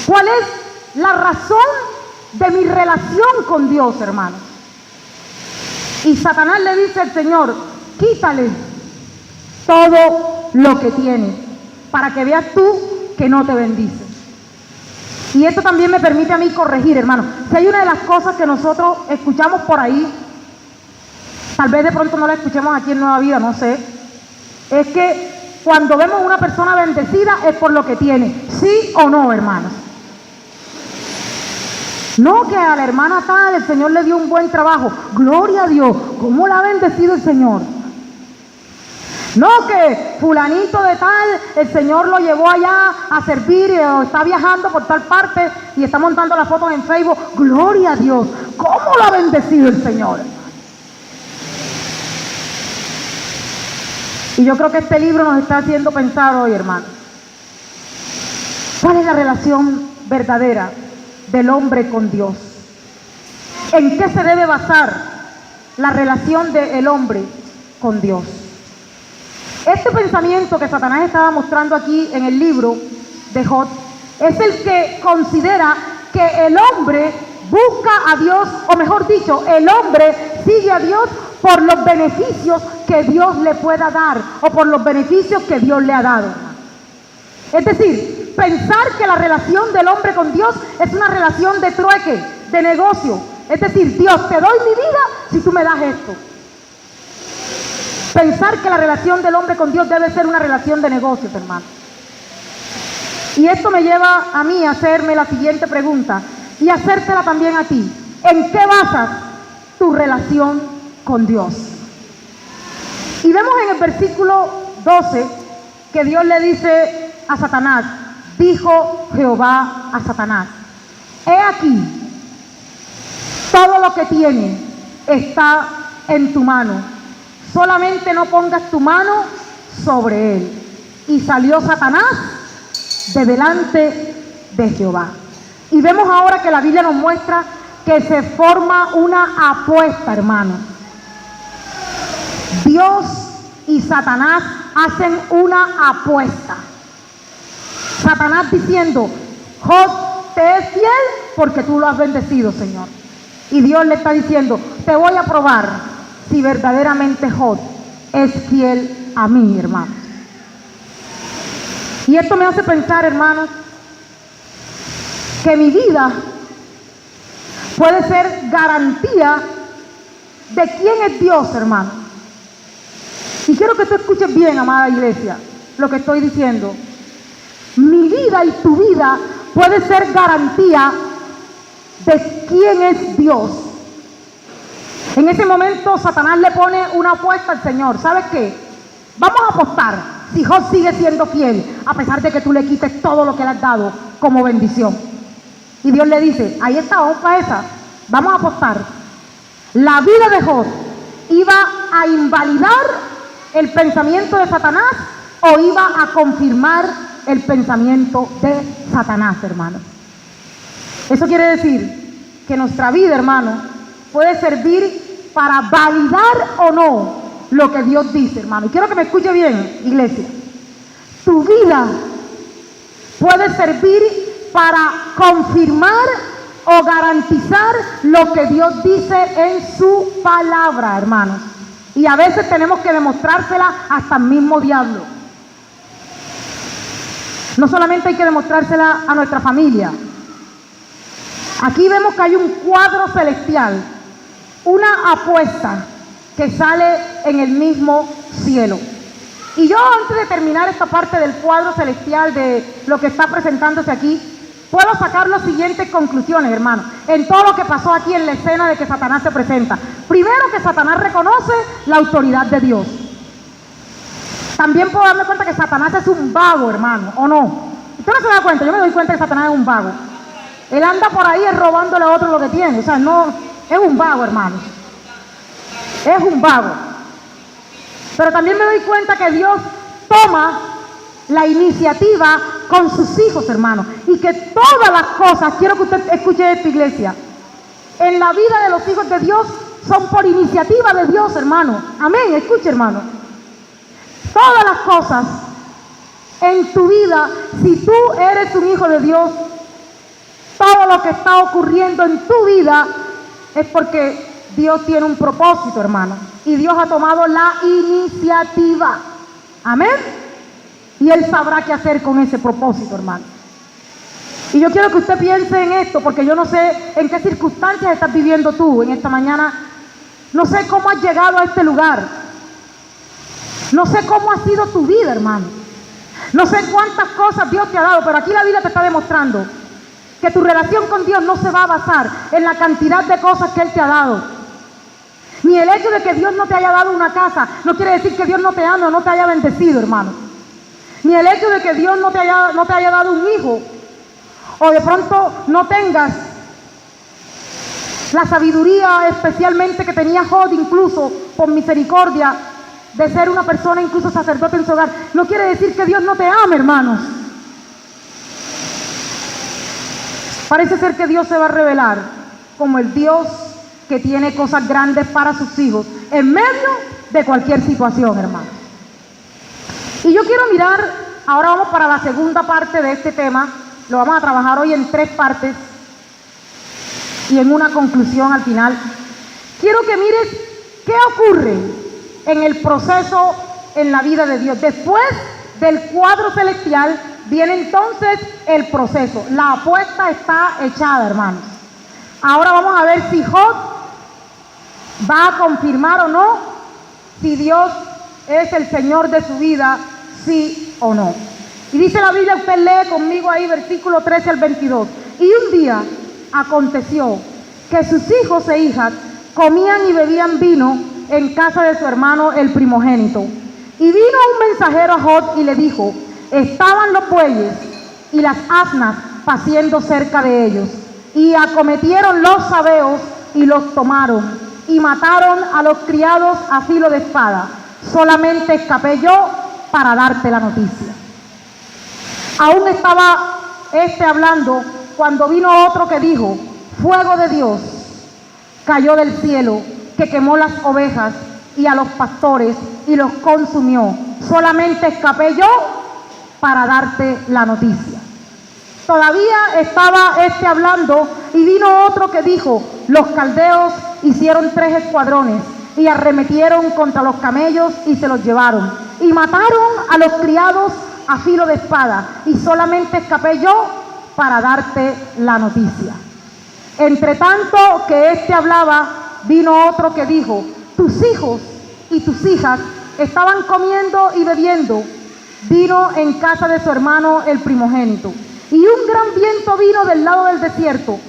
¿Cuál es la razón de mi relación con Dios, hermano? Y Satanás le dice al Señor: quítale todo lo que tiene para que veas tú que no te bendice. Y esto también me permite a mí corregir, hermano. Si hay una de las cosas que nosotros escuchamos por ahí, tal vez de pronto no la escuchemos aquí en Nueva Vida, no sé, es que cuando vemos una persona bendecida es por lo que tiene. ¿Sí o no, hermanos? No, que a la hermana tal el Señor le dio un buen trabajo. Gloria a Dios, ¿cómo la ha bendecido el Señor? No, que fulanito de tal, el Señor lo llevó allá a servir o está viajando por tal parte y está montando las fotos en Facebook. Gloria a Dios, ¿cómo lo ha bendecido el Señor? Y yo creo que este libro nos está haciendo pensar hoy, hermano, ¿cuál es la relación verdadera del hombre con Dios? ¿En qué se debe basar la relación del hombre con Dios? Este pensamiento que Satanás estaba mostrando aquí en el libro de Job es el que considera que el hombre busca a Dios, o mejor dicho, el hombre sigue a Dios por los beneficios que Dios le pueda dar o por los beneficios que Dios le ha dado. Es decir, pensar que la relación del hombre con Dios es una relación de trueque, de negocio. Es decir, Dios, te doy mi vida si tú me das esto. Pensar que la relación del hombre con Dios debe ser una relación de negocios, hermano. Y esto me lleva a mí a hacerme la siguiente pregunta y hacértela también a ti. ¿En qué basas tu relación con Dios? Y vemos en el versículo 12 que Dios le dice a Satanás: dijo Jehová a Satanás: he aquí, todo lo que tiene está en tu mano. Solamente no pongas tu mano sobre él. Y salió Satanás de delante de Jehová. Y vemos ahora que la Biblia nos muestra que se forma una apuesta, hermano. Dios y Satanás hacen una apuesta. Satanás diciendo: Job te es fiel porque tú lo has bendecido, Señor. Y Dios le está diciendo: te voy a probar si verdaderamente Job es fiel a mí, hermano. Y esto me hace pensar, hermanos, que mi vida puede ser garantía de quién es Dios, hermano. Y quiero que tú escuches bien, amada iglesia, lo que estoy diciendo. Mi vida y tu vida puede ser garantía de quién es Dios. En ese momento Satanás le pone una apuesta al Señor. ¿Sabes qué? Vamos a apostar si Job sigue siendo fiel, a pesar de que tú le quites todo lo que le has dado como bendición. Y Dios le dice, ahí está, vamos para esa, vamos a apostar. La vida de Job iba a invalidar el pensamiento de Satanás o iba a confirmar el pensamiento de Satanás, hermano. Eso quiere decir que nuestra vida, hermano, puede servir para validar o no lo que Dios dice, hermano. Y quiero que me escuche bien, iglesia. Tu vida puede servir para confirmar o garantizar lo que Dios dice en su palabra, hermanos. Y a veces tenemos que demostrársela hasta el mismo diablo. No solamente hay que demostrársela a nuestra familia. Aquí vemos que hay un cuadro celestial, una apuesta que sale en el mismo cielo. Y yo, antes de terminar esta parte del cuadro celestial de lo que está presentándose aquí, puedo sacar las siguientes conclusiones, hermano, en todo lo que pasó aquí en la escena de que Satanás se presenta. Primero, que Satanás reconoce la autoridad de Dios. También puedo darme cuenta que Satanás es un vago, hermano, ¿o no? Usted no se da cuenta, yo me doy cuenta que Satanás es un vago. Él anda por ahí robándole a otro lo que tiene, o sea, no, es un vago, hermano. Es un vago. Pero también me doy cuenta que Dios toma la iniciativa con sus hijos, hermano, y que todas las cosas, quiero que usted escuche esto, iglesia, en la vida de los hijos de Dios son por iniciativa de Dios, hermano. Amén, escuche, hermano. Todas las cosas en tu vida, si tú eres un hijo de Dios, todo lo que está ocurriendo en tu vida es porque Dios tiene un propósito, hermano, y Dios ha tomado la iniciativa. Amén. Y Él sabrá qué hacer con ese propósito, hermano. Y yo quiero que usted piense en esto, porque yo no sé en qué circunstancias estás viviendo tú en esta mañana. No sé cómo has llegado a este lugar. No sé cómo ha sido tu vida, hermano. No sé cuántas cosas Dios te ha dado, pero aquí la vida te está demostrando que tu relación con Dios no se va a basar en la cantidad de cosas que Él te ha dado. Ni el hecho de que Dios no te haya dado una casa no quiere decir que Dios no te ame o no te haya bendecido, hermano. Ni el hecho de que Dios no te haya dado un hijo, o de pronto no tengas la sabiduría especialmente que tenía Job, incluso por misericordia, de ser una persona incluso sacerdote en su hogar. No quiere decir que Dios no te ame, hermanos. Parece ser que Dios se va a revelar como el Dios que tiene cosas grandes para sus hijos en medio de cualquier situación, hermano. Y yo quiero mirar, ahora vamos para la segunda parte de este tema. Lo vamos a trabajar hoy en 3 partes y en una conclusión al final. Quiero que mires qué ocurre en el proceso en la vida de Dios. Después del cuadro celestial viene entonces el proceso. La apuesta está echada, hermanos. Ahora vamos a ver si Job va a confirmar o no si Dios es el Señor de su vida, sí o no. Y dice la Biblia, usted lee conmigo ahí versículo 13 al 22. Y un día aconteció que sus hijos e hijas comían y bebían vino en casa de su hermano el primogénito. Y vino un mensajero a Job y le dijo, estaban los bueyes y las asnas paciendo cerca de ellos, y acometieron los sabeos y los tomaron, y mataron a los criados a filo de espada. Solamente escapé yo para darte la noticia. Aún estaba hablando cuando vino otro que dijo, fuego de Dios cayó del cielo, que quemó las ovejas y a los pastores y los consumió. Solamente escapé yo para darte la noticia. Todavía estaba hablando y vino otro que dijo, los caldeos hicieron 3 escuadrones y arremetieron contra los camellos y se los llevaron y mataron a los criados a filo de espada, y solamente escapé yo para darte la noticia. Entre tanto que hablaba, vino otro que dijo, tus hijos y tus hijas estaban comiendo y bebiendo vino en casa de su hermano el primogénito, y un gran viento vino del lado del desierto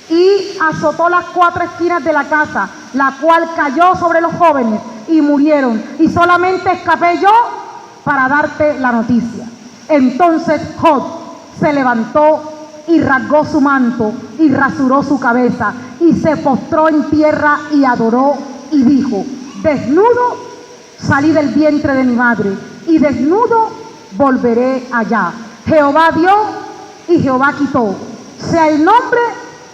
y azotó las 4 esquinas de la casa, la cual cayó sobre los jóvenes y murieron, y solamente escapé yo para darte la noticia. Entonces Job se levantó y rasgó su manto y rasuró su cabeza y se postró en tierra y adoró y dijo: desnudo salí del vientre de mi madre y desnudo volveré allá. Jehová dio y Jehová quitó, sea el nombre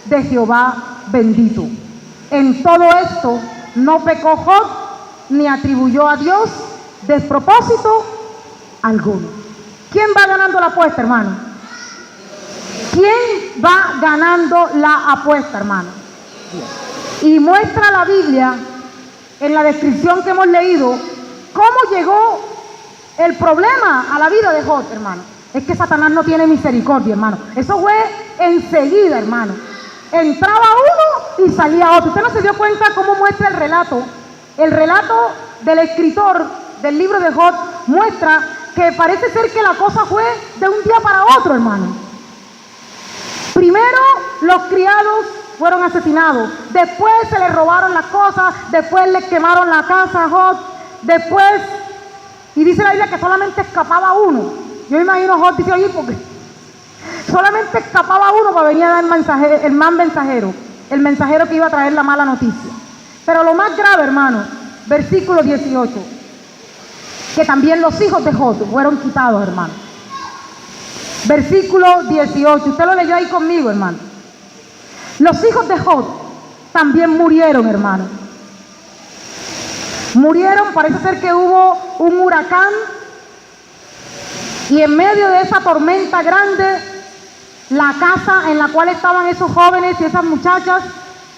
de Jehová bendito. En todo esto no pecó Job ni atribuyó a Dios despropósito alguno. ¿Quién va ganando la apuesta, hermano? ¿Quién va ganando la apuesta, hermano? Y muestra la Biblia, en la descripción que hemos leído, cómo llegó el problema a la vida de Job, hermano. Es que Satanás no tiene misericordia, hermano. Eso fue enseguida, hermano. Entraba uno y salía otro. ¿Usted no se dio cuenta cómo muestra el relato? El relato del escritor del libro de Job muestra que parece ser que la cosa fue de un día para otro, hermano. Primero los criados fueron asesinados, después se les robaron las cosas, después les quemaron la casa a Job, después, y dice la Biblia que solamente escapaba uno. Yo imagino a Job dice: oye, porque solamente escapaba uno para venir a dar el mensajero que iba a traer la mala noticia. Pero lo más grave, hermano, versículo 18, que también los hijos de Job fueron quitados, hermano. Versículo 18, usted lo leyó ahí conmigo, hermano. Los hijos de Job también murieron, hermano. Murieron, parece ser que hubo un huracán y en medio de esa tormenta grande, la casa en la cual estaban esos jóvenes y esas muchachas,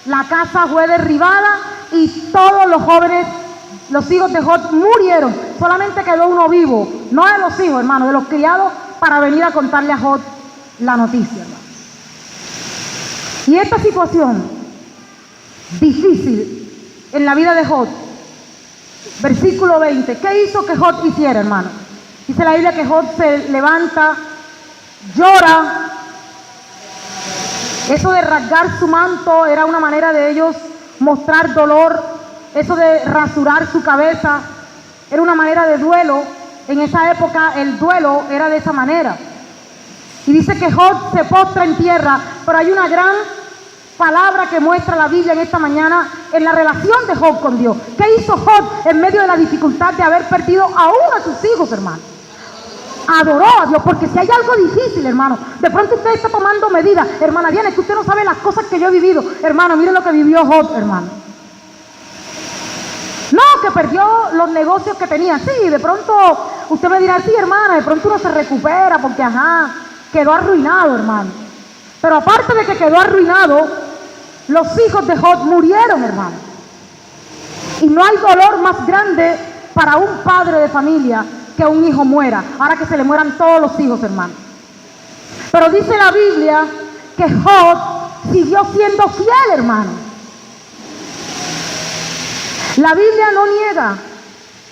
la casa fue derribada y todos los jóvenes, los hijos de Job, murieron. Solamente quedó uno vivo, no de los hijos, hermano, de los criados, para venir a contarle a Job la noticia, hermano. Y esta situación difícil en la vida de Job, versículo 20, ¿qué hizo que Job hiciera, hermano? Dice la Biblia que Job se levanta, llora. Eso de rasgar su manto era una manera de ellos mostrar dolor. Eso de rasurar su cabeza era una manera de duelo. En esa época el duelo era de esa manera. Y dice que Job se postra en tierra, pero hay una gran palabra que muestra la Biblia en esta mañana en la relación de Job con Dios. ¿Qué hizo Job en medio de la dificultad de haber perdido aún a sus hijos, hermano? Adoró a Dios, porque si hay algo difícil, hermano, de pronto usted está tomando medidas, hermana Diana, es que usted no sabe las cosas que yo he vivido, hermano, mire lo que vivió Job, hermano. No, que perdió los negocios que tenía. Sí, de pronto usted me dirá: sí, hermana, de pronto uno se recupera porque, quedó arruinado, hermano. Pero aparte de que quedó arruinado, los hijos de Job murieron, hermano. Y no hay dolor más grande para un padre de familia que un hijo muera. Ahora que se le mueran todos los hijos, hermano. Pero dice la Biblia que Job siguió siendo fiel, hermano. La Biblia no niega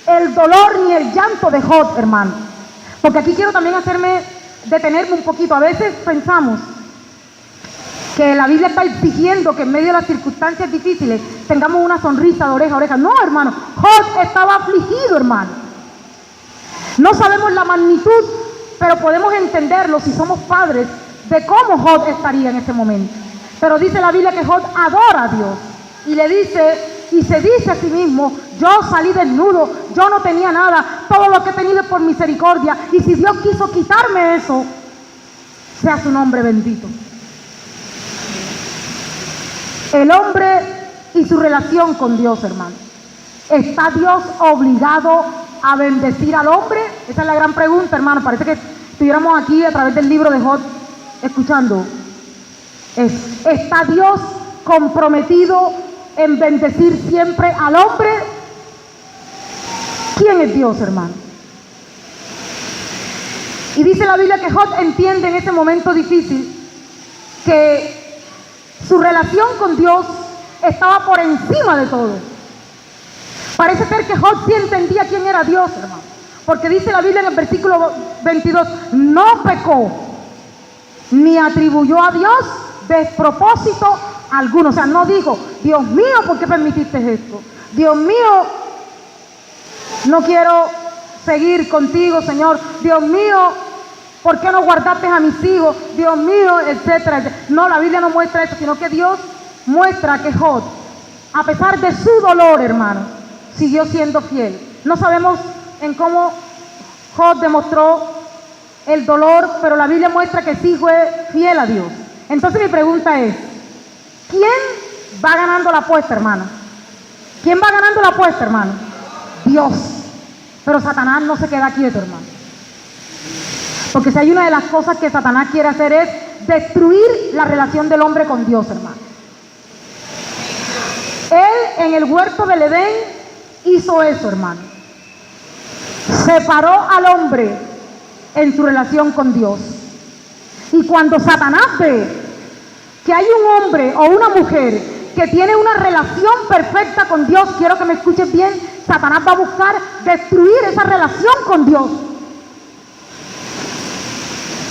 el dolor ni el llanto de Job, hermano. Porque aquí quiero también detenerme un poquito. A veces pensamos que la Biblia está exigiendo que en medio de las circunstancias difíciles tengamos una sonrisa de oreja a oreja. No, hermano, Job estaba afligido, hermano. No sabemos la magnitud, pero podemos entenderlo si somos padres de cómo Job estaría en ese momento. Pero dice la Biblia que Job adora a Dios y le dice, y se dice a sí mismo: yo salí desnudo, yo no tenía nada, todo lo que he tenido es por misericordia, y si Dios quiso quitarme eso, sea su nombre bendito. El hombre y su relación con Dios, hermano. ¿Está Dios obligado a bendecir al hombre? Esa es la gran pregunta, hermano. Parece que estuviéramos aquí a través del libro de Job escuchando. ¿Está Dios comprometido en bendecir siempre al hombre? ¿Quién es Dios, hermano? Y dice la Biblia que Job entiende en ese momento difícil que su relación con Dios estaba por encima de todo. Parece ser que Job sí entendía quién era Dios, hermano. Porque dice la Biblia en el versículo 22, no pecó, ni atribuyó a Dios despropósito alguno. O sea, no dijo: Dios mío, ¿por qué permitiste esto? Dios mío, no quiero seguir contigo, Señor. Dios mío, ¿Por qué no guardaste a mis hijos? Dios mío, etcétera, etcétera. No, la Biblia no muestra eso, sino que Dios muestra que Job, a pesar de su dolor, hermano, siguió siendo fiel. No sabemos en cómo Job demostró el dolor, pero la Biblia muestra que sí fue fiel a Dios. Entonces mi pregunta es, ¿quién va ganando la apuesta, hermano? ¿Quién va ganando la apuesta, hermano? Dios. Pero Satanás no se queda quieto, hermano. Porque si hay una de las cosas que Satanás quiere hacer es destruir la relación del hombre con Dios, hermano. Él en el huerto del Edén hizo eso, hermano. Separó al hombre en su relación con Dios. Y cuando Satanás ve que hay un hombre o una mujer que tiene una relación perfecta con Dios, quiero que me escuches bien, Satanás va a buscar destruir esa relación con Dios.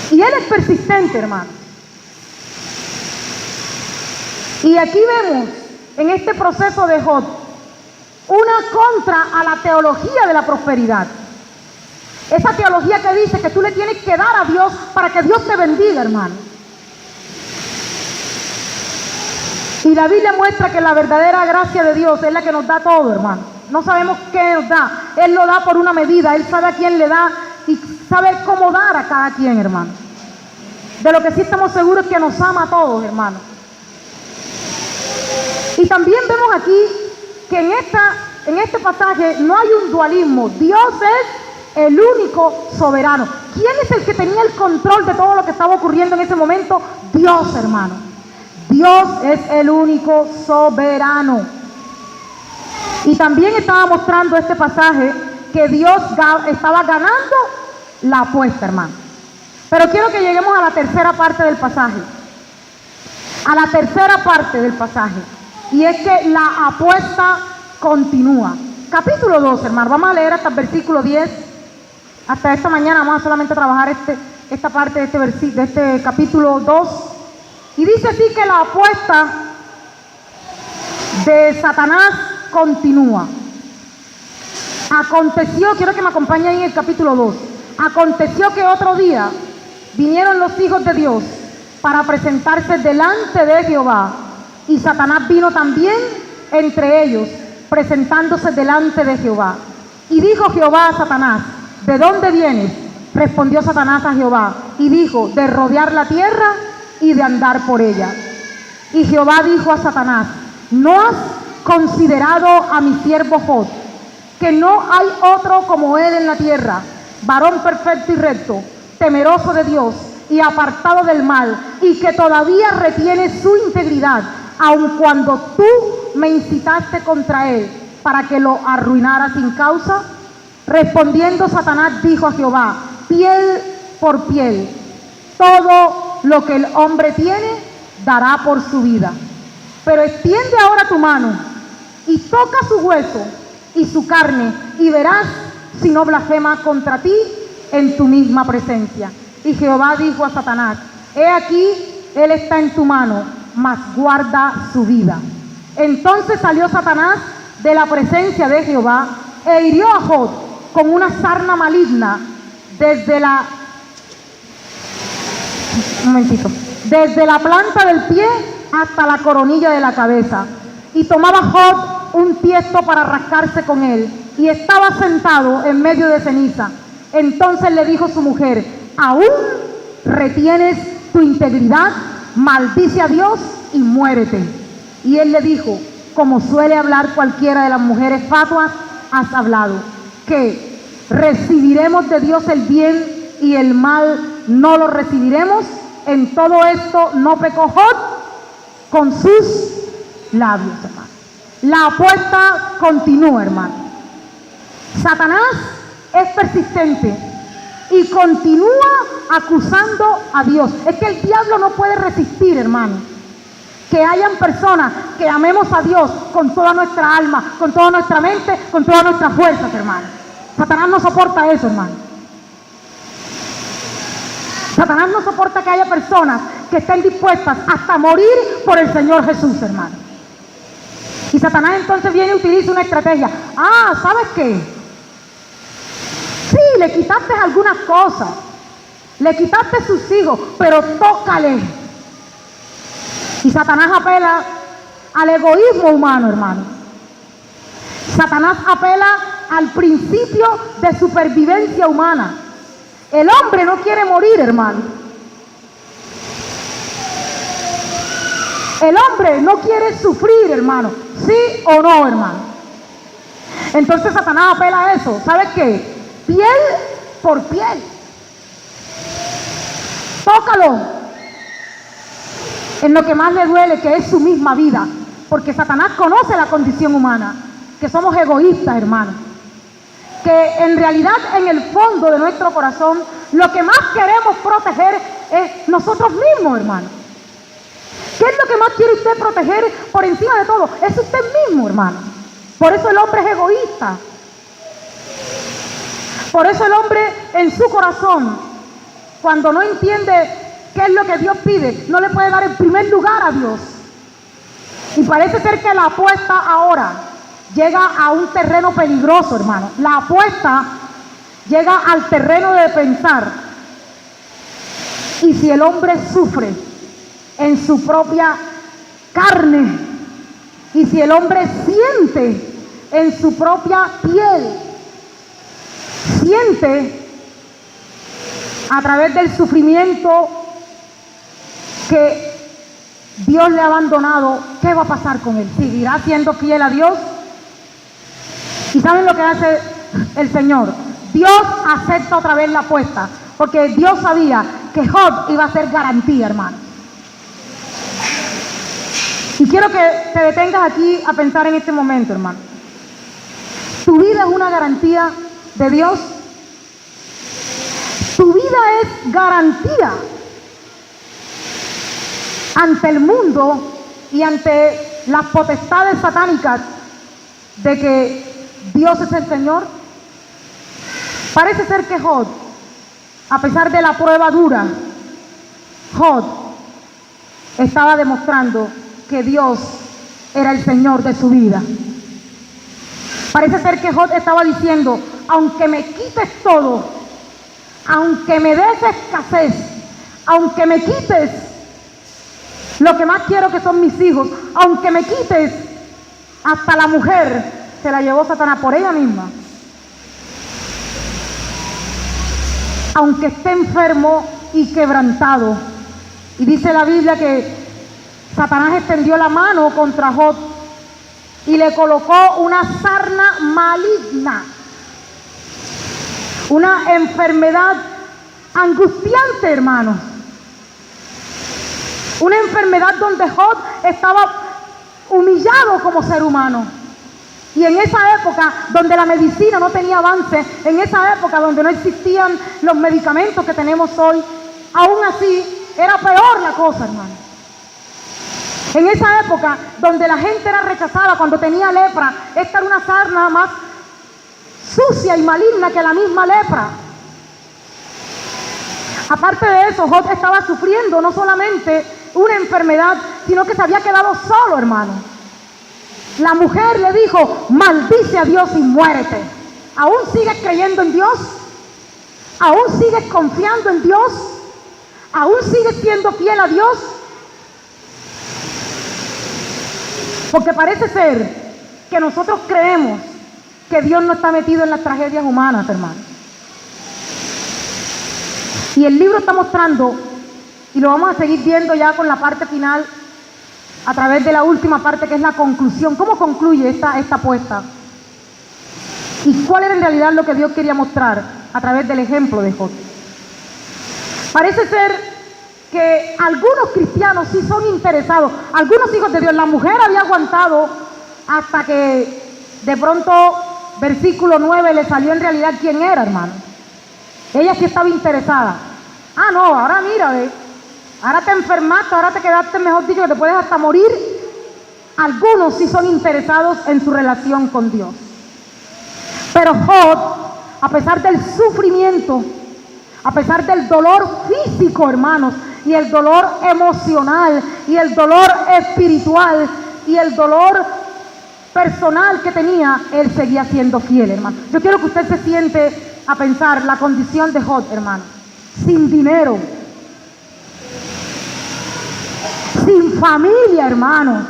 Y él es persistente, hermano. Y aquí vemos en este proceso de Job una contra a la teología de la prosperidad. Esa teología que dice que tú le tienes que dar a Dios para que Dios te bendiga, hermano. Y la Biblia muestra que la verdadera gracia de Dios es la que nos da todo, hermano. No sabemos qué nos da. Él lo da por una medida. Él sabe a quién le da y sabe cómo dar a cada quien, hermano. De lo que sí estamos seguros es que nos ama a todos, hermano. Y también vemos aquí que en este pasaje no hay un dualismo. Dios es el único soberano. ¿Quién es el que tenía el control de todo lo que estaba ocurriendo en ese momento? Dios, hermano. Dios es el único soberano. Y también estaba mostrando este pasaje que Dios estaba ganando la apuesta, hermano. Pero quiero que lleguemos a la tercera parte del pasaje. A la tercera parte del pasaje. Y es que la apuesta continúa. Capítulo 2, hermano. Vamos a leer hasta el versículo 10. Hasta esta mañana vamos a solamente trabajar esta parte de este capítulo 2. Y dice así que la apuesta de Satanás continúa. Aconteció, quiero que me acompañe ahí en el capítulo 2. Aconteció que otro día vinieron los hijos de Dios para presentarse delante de Jehová. Y Satanás vino también entre ellos, presentándose delante de Jehová. Y dijo Jehová a Satanás, ¿de dónde vienes? Respondió Satanás a Jehová y dijo, de rodear la tierra y de andar por ella. Y Jehová dijo a Satanás, ¿no has considerado a mi siervo Job, que no hay otro como él en la tierra, varón perfecto y recto, temeroso de Dios y apartado del mal, y que todavía retiene su integridad, aun cuando tú me incitaste contra él para que lo arruinara sin causa? Respondiendo Satanás dijo a Jehová, piel por piel, todo lo que el hombre tiene dará por su vida. Pero extiende ahora tu mano y toca su hueso y su carne, y verás si no blasfema contra ti en tu misma presencia. Y Jehová dijo a Satanás, he aquí, él está en tu mano, mas guarda su vida. Entonces salió Satanás de la presencia de Jehová e hirió a Job con una sarna maligna desde la planta del pie hasta la coronilla de la cabeza. Y tomaba Job un tiesto para rascarse con él, y estaba sentado en medio de ceniza. Entonces le dijo su mujer, ¿aún retienes tu integridad? Maldice a Dios y muérete. Y él le dijo, como suele hablar cualquiera de las mujeres fatuas, has hablado, que recibiremos de Dios el bien y el mal no lo recibiremos. En todo esto no pecó Job con sus labios, hermano. La apuesta continúa, hermano. Satanás es persistente y continúa acusando a Dios. Es que el diablo no puede resistir, hermano, que hayan personas que amemos a Dios con toda nuestra alma, con toda nuestra mente, con todas nuestras fuerzas, hermano. Satanás no soporta eso, hermano. Satanás no soporta que haya personas que estén dispuestas hasta morir por el Señor Jesús, hermano. Y Satanás entonces viene y utiliza una estrategia. Ah, ¿sabes qué? Sí, le quitaste algunas cosas, Le quitaste sus hijos, pero tócale. Y Satanás apela al egoísmo humano, hermano. Satanás apela al principio de supervivencia humana. El hombre no quiere morir, hermano. El hombre no quiere sufrir, hermano. ¿Sí o no, hermano? Entonces Satanás apela a eso. ¿Sabes qué? Piel por piel. Tócalo en lo que más le duele, que es su misma vida. Porque Satanás conoce la condición humana, que somos egoístas, hermano. Que en realidad, en el fondo de nuestro corazón, lo que más queremos proteger es nosotros mismos, hermano. ¿Qué es lo que más quiere usted proteger por encima de todo? Es usted mismo, hermano. Por eso el hombre es egoísta. Por eso el hombre en su corazón, cuando no entiende qué es lo que Dios pide, no le puede dar el primer lugar a Dios. Y parece ser que la apuesta ahora llega a un terreno peligroso, hermano. La apuesta llega al terreno de pensar. Y si el hombre sufre en su propia carne, y si el hombre siente en su propia piel, siente a través del sufrimiento que Dios le ha abandonado, ¿qué va a pasar con él? ¿Seguirá siendo fiel a Dios? ¿Y saben lo que hace el Señor? Dios acepta otra vez la apuesta, porque Dios sabía que Job iba a ser garantía, hermano. Y quiero que te detengas aquí a pensar en este momento, hermano. ¿Tu vida es una garantía de Dios? Tu vida es garantía ante el mundo y ante las potestades satánicas de que Dios es el Señor. Parece ser que Job, a pesar de la prueba dura, Job estaba demostrando que Dios era el Señor de su vida. Parece ser que Job estaba diciendo, aunque me quites todo, aunque me des escasez, aunque me quites lo que más quiero, que son mis hijos, aunque me quites hasta la mujer, se la llevó Satanás por ella misma. Aunque esté enfermo y quebrantado. Y dice la Biblia que Satanás extendió la mano contra Job y le colocó una sarna maligna, una enfermedad angustiante, hermanos. Una enfermedad donde Job estaba humillado como ser humano. Y en esa época donde la medicina no tenía avance, en esa época donde no existían los medicamentos que tenemos hoy, aún así era peor la cosa, hermano. En esa época donde la gente era rechazada cuando tenía lepra, esta era una sarna más sucia y maligna que la misma lepra. Aparte de eso, Job estaba sufriendo no solamente una enfermedad, sino que se había quedado solo, hermano. La mujer le dijo, maldice a Dios y muérete. ¿Aún sigues creyendo en Dios? ¿Aún sigues confiando en Dios? ¿Aún sigues siendo fiel a Dios? Porque parece ser que nosotros creemos que Dios no está metido en las tragedias humanas, hermano. Y el libro está mostrando, y lo vamos a seguir viendo ya con la parte final, a través de la última parte que es la conclusión. ¿Cómo concluye esta apuesta? ¿Y cuál era en realidad lo que Dios quería mostrar a través del ejemplo de Job? Parece ser que algunos cristianos sí son interesados, algunos hijos de Dios. La mujer había aguantado hasta que de pronto, versículo 9, le salió en realidad quién era, hermano. Ella sí estaba interesada. Ah, no, ahora mira, ahora te enfermaste, ahora te quedaste, mejor dicho, que te puedes hasta morir. Algunos sí son interesados en su relación con Dios. Pero Job, a pesar del sufrimiento, a pesar del dolor físico, hermanos, y el dolor emocional, y el dolor espiritual, y el dolor personal que tenía, él seguía siendo fiel, hermano. Yo quiero que usted se siente a pensar la condición de Job, hermano. sin dinero, sin familia, hermano,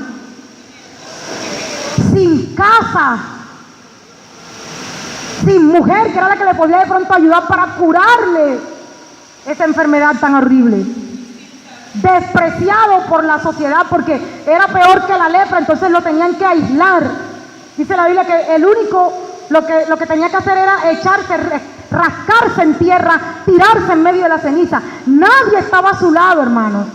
sin casa, sin mujer, que era la que le podía de pronto ayudar para curarle esa enfermedad tan horrible. Despreciado por la sociedad porque era peor que la lepra, entonces lo tenían que aislar. Dice la Biblia que el único, lo que tenía que hacer era echarse, rascarse en tierra, tirarse en medio de la ceniza. Nadie estaba a su lado, hermano.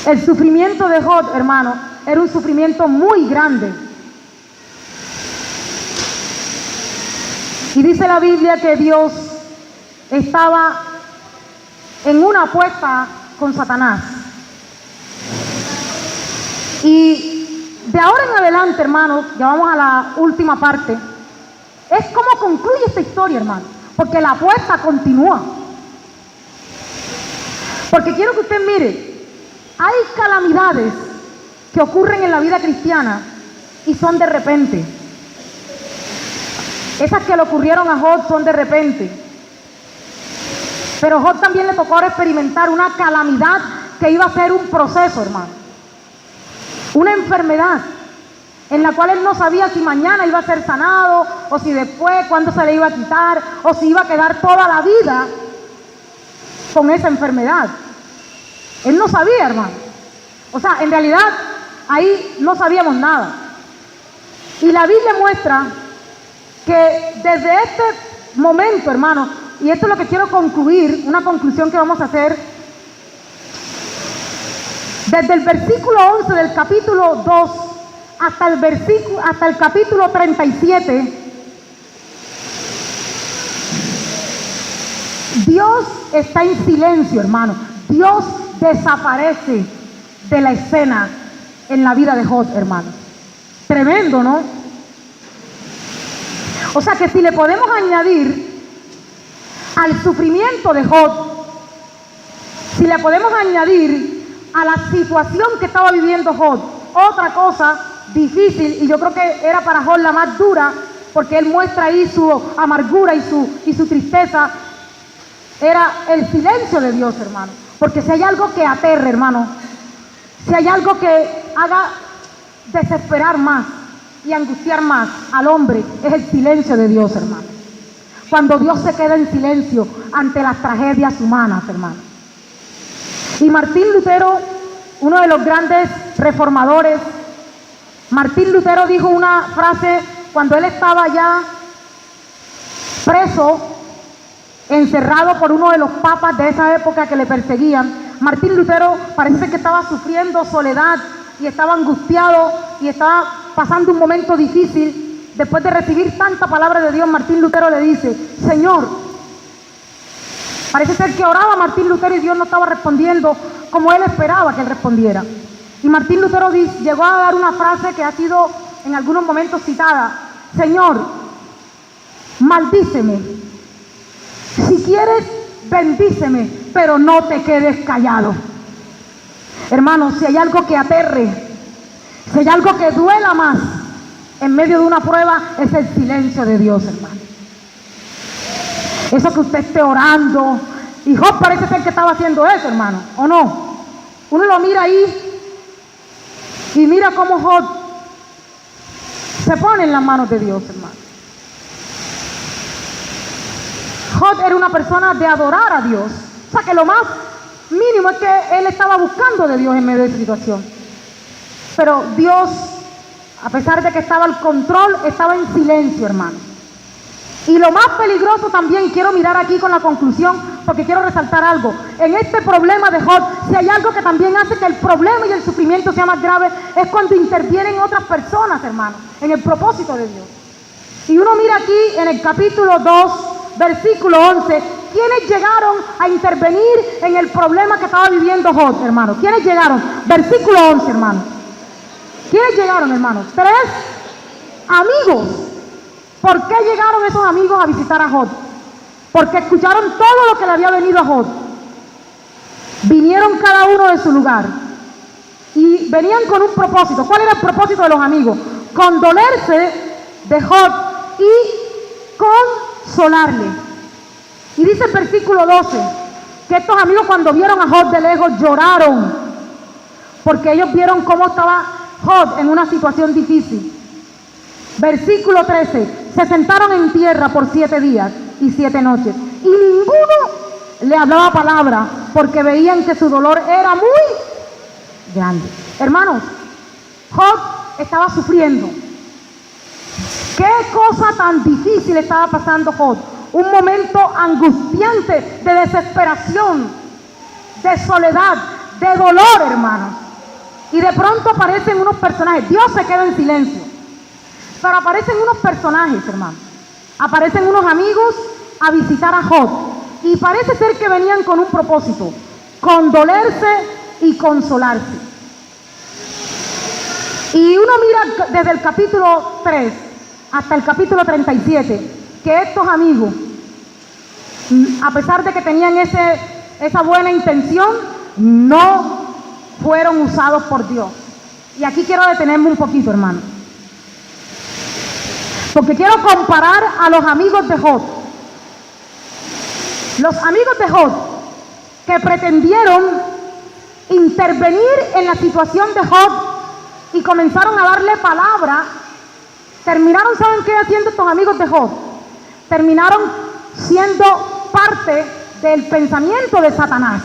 El sufrimiento de Job, hermano, era un sufrimiento muy grande. Y dice la Biblia que Dios estaba en una apuesta con Satanás. Y de ahora en adelante, hermanos, ya vamos a la última parte. Es como concluye esta historia, hermano, porque la apuesta continúa. Porque quiero que usted mire, hay calamidades que ocurren en la vida cristiana y son de repente. Esas que le ocurrieron a Job son de repente. Pero Job también le tocó ahora experimentar una calamidad que iba a ser un proceso, hermano. Una enfermedad en la cual él no sabía si mañana iba a ser sanado, o si después, cuándo se le iba a quitar, o si iba a quedar toda la vida con esa enfermedad. Él no sabía, hermano. O sea, en realidad, ahí no sabíamos nada. Y la Biblia muestra que desde este momento, hermano, y esto es lo que quiero concluir, una conclusión que vamos a hacer, desde el versículo 11 del capítulo 2 hasta el capítulo 37, Dios está en silencio, hermano. Dios desaparece de la escena en la vida de Job, hermano. Tremendo, ¿no? O sea que si le podemos añadir al sufrimiento de Job, si le podemos añadir a la situación que estaba viviendo Job, otra cosa difícil, y yo creo que era para Job la más dura, porque él muestra ahí su amargura y su tristeza, era el silencio de Dios, hermano. Porque si hay algo que aterre, hermano, si hay algo que haga desesperar más y angustiar más al hombre, es el silencio de Dios, hermano. Cuando Dios se queda en silencio ante las tragedias humanas, hermano. Y Martín Lutero, uno de los grandes reformadores, Martín Lutero dijo una frase cuando él estaba ya preso, encerrado por uno de los papas de esa época que le perseguían. Martín Lutero parece ser que estaba sufriendo soledad y estaba angustiado y estaba pasando un momento difícil. Después de recibir tanta palabra de Dios, Martín Lutero le dice: Señor, parece ser que oraba Martín Lutero y Dios no estaba respondiendo como él esperaba que él respondiera. Y Martín Lutero llegó a dar una frase que ha sido en algunos momentos citada: Señor, maldíceme. Si quieres, bendíceme, pero no te quedes callado. Hermano, si hay algo que aterre, si hay algo que duela más en medio de una prueba, es el silencio de Dios, hermano. Eso que usted esté orando, y Job parece ser que estaba haciendo eso, hermano, ¿o no? Uno lo mira ahí y mira cómo Job se pone en las manos de Dios, hermano. Job era una persona de adorar a Dios. O sea que lo más mínimo es que él estaba buscando de Dios en medio de esa situación. Pero Dios, a pesar de que estaba al control, estaba en silencio, hermano. Y lo más peligroso también, quiero mirar aquí con la conclusión, porque quiero resaltar algo. En este problema de Job, si hay algo que también hace que el problema y el sufrimiento sea más grave, es cuando intervienen otras personas, hermano, en el propósito de Dios. Y uno mira aquí en el capítulo 2, versículo 11, ¿quiénes llegaron a intervenir en el problema que estaba viviendo Job, hermano? ¿Quiénes llegaron? Versículo 11, hermano. ¿Quiénes llegaron, hermano? 3 amigos. ¿Por qué llegaron esos amigos a visitar a Job? Porque escucharon todo lo que le había venido a Job. Vinieron cada uno de su lugar y venían con un propósito. ¿Cuál era el propósito de los amigos? Condolerse de Job y consolarle. Y dice el versículo 12, que estos amigos cuando vieron a Job de lejos lloraron, porque ellos vieron cómo estaba Job en una situación difícil. Versículo 13, se sentaron en tierra por 7 días y 7 noches, y ninguno le hablaba palabra, porque veían que su dolor era muy grande. Hermanos, Job estaba sufriendo. ¿Qué cosa tan difícil estaba pasando Job? Un momento angustiante de desesperación, de soledad, de dolor, hermanos. Y de pronto aparecen unos personajes. Dios se queda en silencio. Pero aparecen unos personajes, hermanos. Aparecen unos amigos a visitar a Job. Y parece ser que venían con un propósito: condolerse y consolarse. Y uno mira desde el capítulo 3 hasta el capítulo 37, que estos amigos, a pesar de que tenían esa buena intención, no fueron usados por Dios. Y aquí quiero detenerme un poquito, hermano, porque quiero comparar a los amigos de Job. Los amigos de Job que pretendieron intervenir en la situación de Job y comenzaron a darle palabra, terminaron, ¿saben qué haciendo estos amigos de Job? Terminaron siendo parte del pensamiento de Satanás.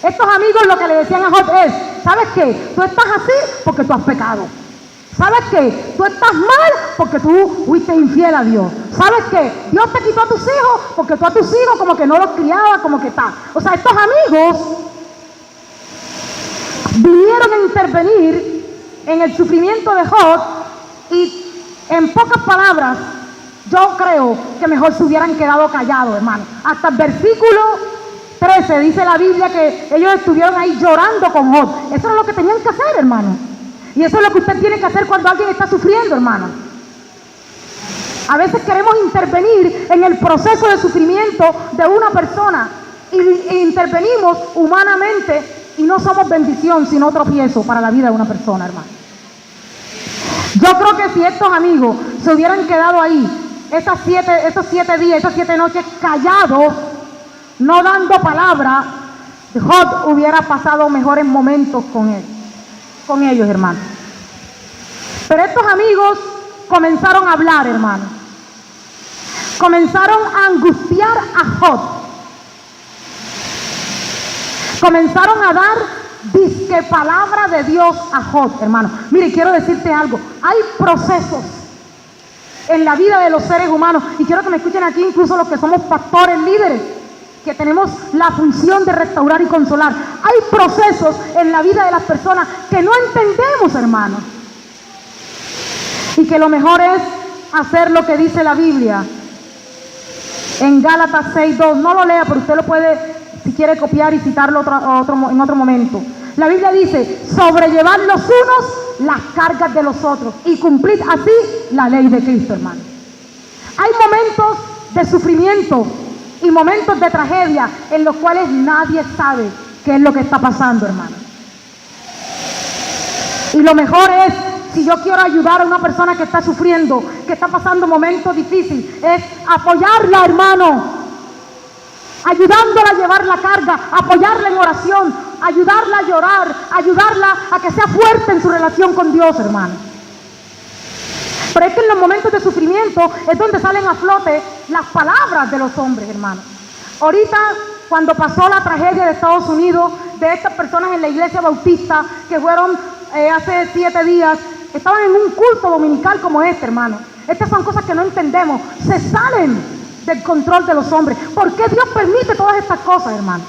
Estos amigos lo que le decían a Job es: ¿sabes qué? Tú estás así porque tú has pecado. ¿Sabes qué? Tú estás mal porque tú fuiste infiel a Dios. ¿Sabes qué? Dios te quitó a tus hijos porque tú a tus hijos como que no los criabas, como que tal. O sea, estos amigos vinieron a intervenir en el sufrimiento de Job y, en pocas palabras, yo creo que mejor se hubieran quedado callados, hermano. Hasta el versículo 13 dice la Biblia que ellos estuvieron ahí llorando con Job. Eso es lo que tenían que hacer, hermano. Y eso es lo que usted tiene que hacer cuando alguien está sufriendo, hermano. A veces queremos intervenir en el proceso de sufrimiento de una persona y intervenimos humanamente y no somos bendición, sino tropiezo para la vida de una persona, hermano. Yo creo que si estos amigos se hubieran quedado ahí esos 7 días, esas 7 noches callados, no dando palabra, Job hubiera pasado mejores momentos con ellos, hermano. Pero estos amigos comenzaron a hablar, hermano. Comenzaron a angustiar a Job. Comenzaron a dar disque palabra de Dios a Job, hermano. Mire, quiero decirte algo. Hay procesos en la vida de los seres humanos, y quiero que me escuchen aquí, incluso los que somos pastores, líderes, que tenemos la función de restaurar y consolar. Hay procesos en la vida de las personas que no entendemos, hermano. Y que lo mejor es hacer lo que dice la Biblia en Gálatas 6:2. No lo lea, pero usted lo puede, si quiere, copiar y citarlo en otro momento. La Biblia dice: sobrellevad los unos las cargas de los otros y cumplid así la ley de Cristo, hermano. Hay momentos de sufrimiento y momentos de tragedia en los cuales nadie sabe qué es lo que está pasando, hermano. Y lo mejor es, si yo quiero ayudar a una persona que está sufriendo, que está pasando momentos difíciles, es apoyarla, hermano, ayudándola a llevar la carga, apoyarla en oración, ayudarla a llorar, ayudarla a que sea fuerte en su relación con Dios, hermano. Pero es que en los momentos de sufrimiento es donde salen a flote las palabras de los hombres, hermano. Ahorita, cuando pasó la tragedia de Estados Unidos, de estas personas en la iglesia bautista que fueron hace 7 días, estaban en un culto dominical como este, hermano. Estas son cosas que no entendemos, se salen del control de los hombres. ¿Por qué Dios permite todas estas cosas, hermano?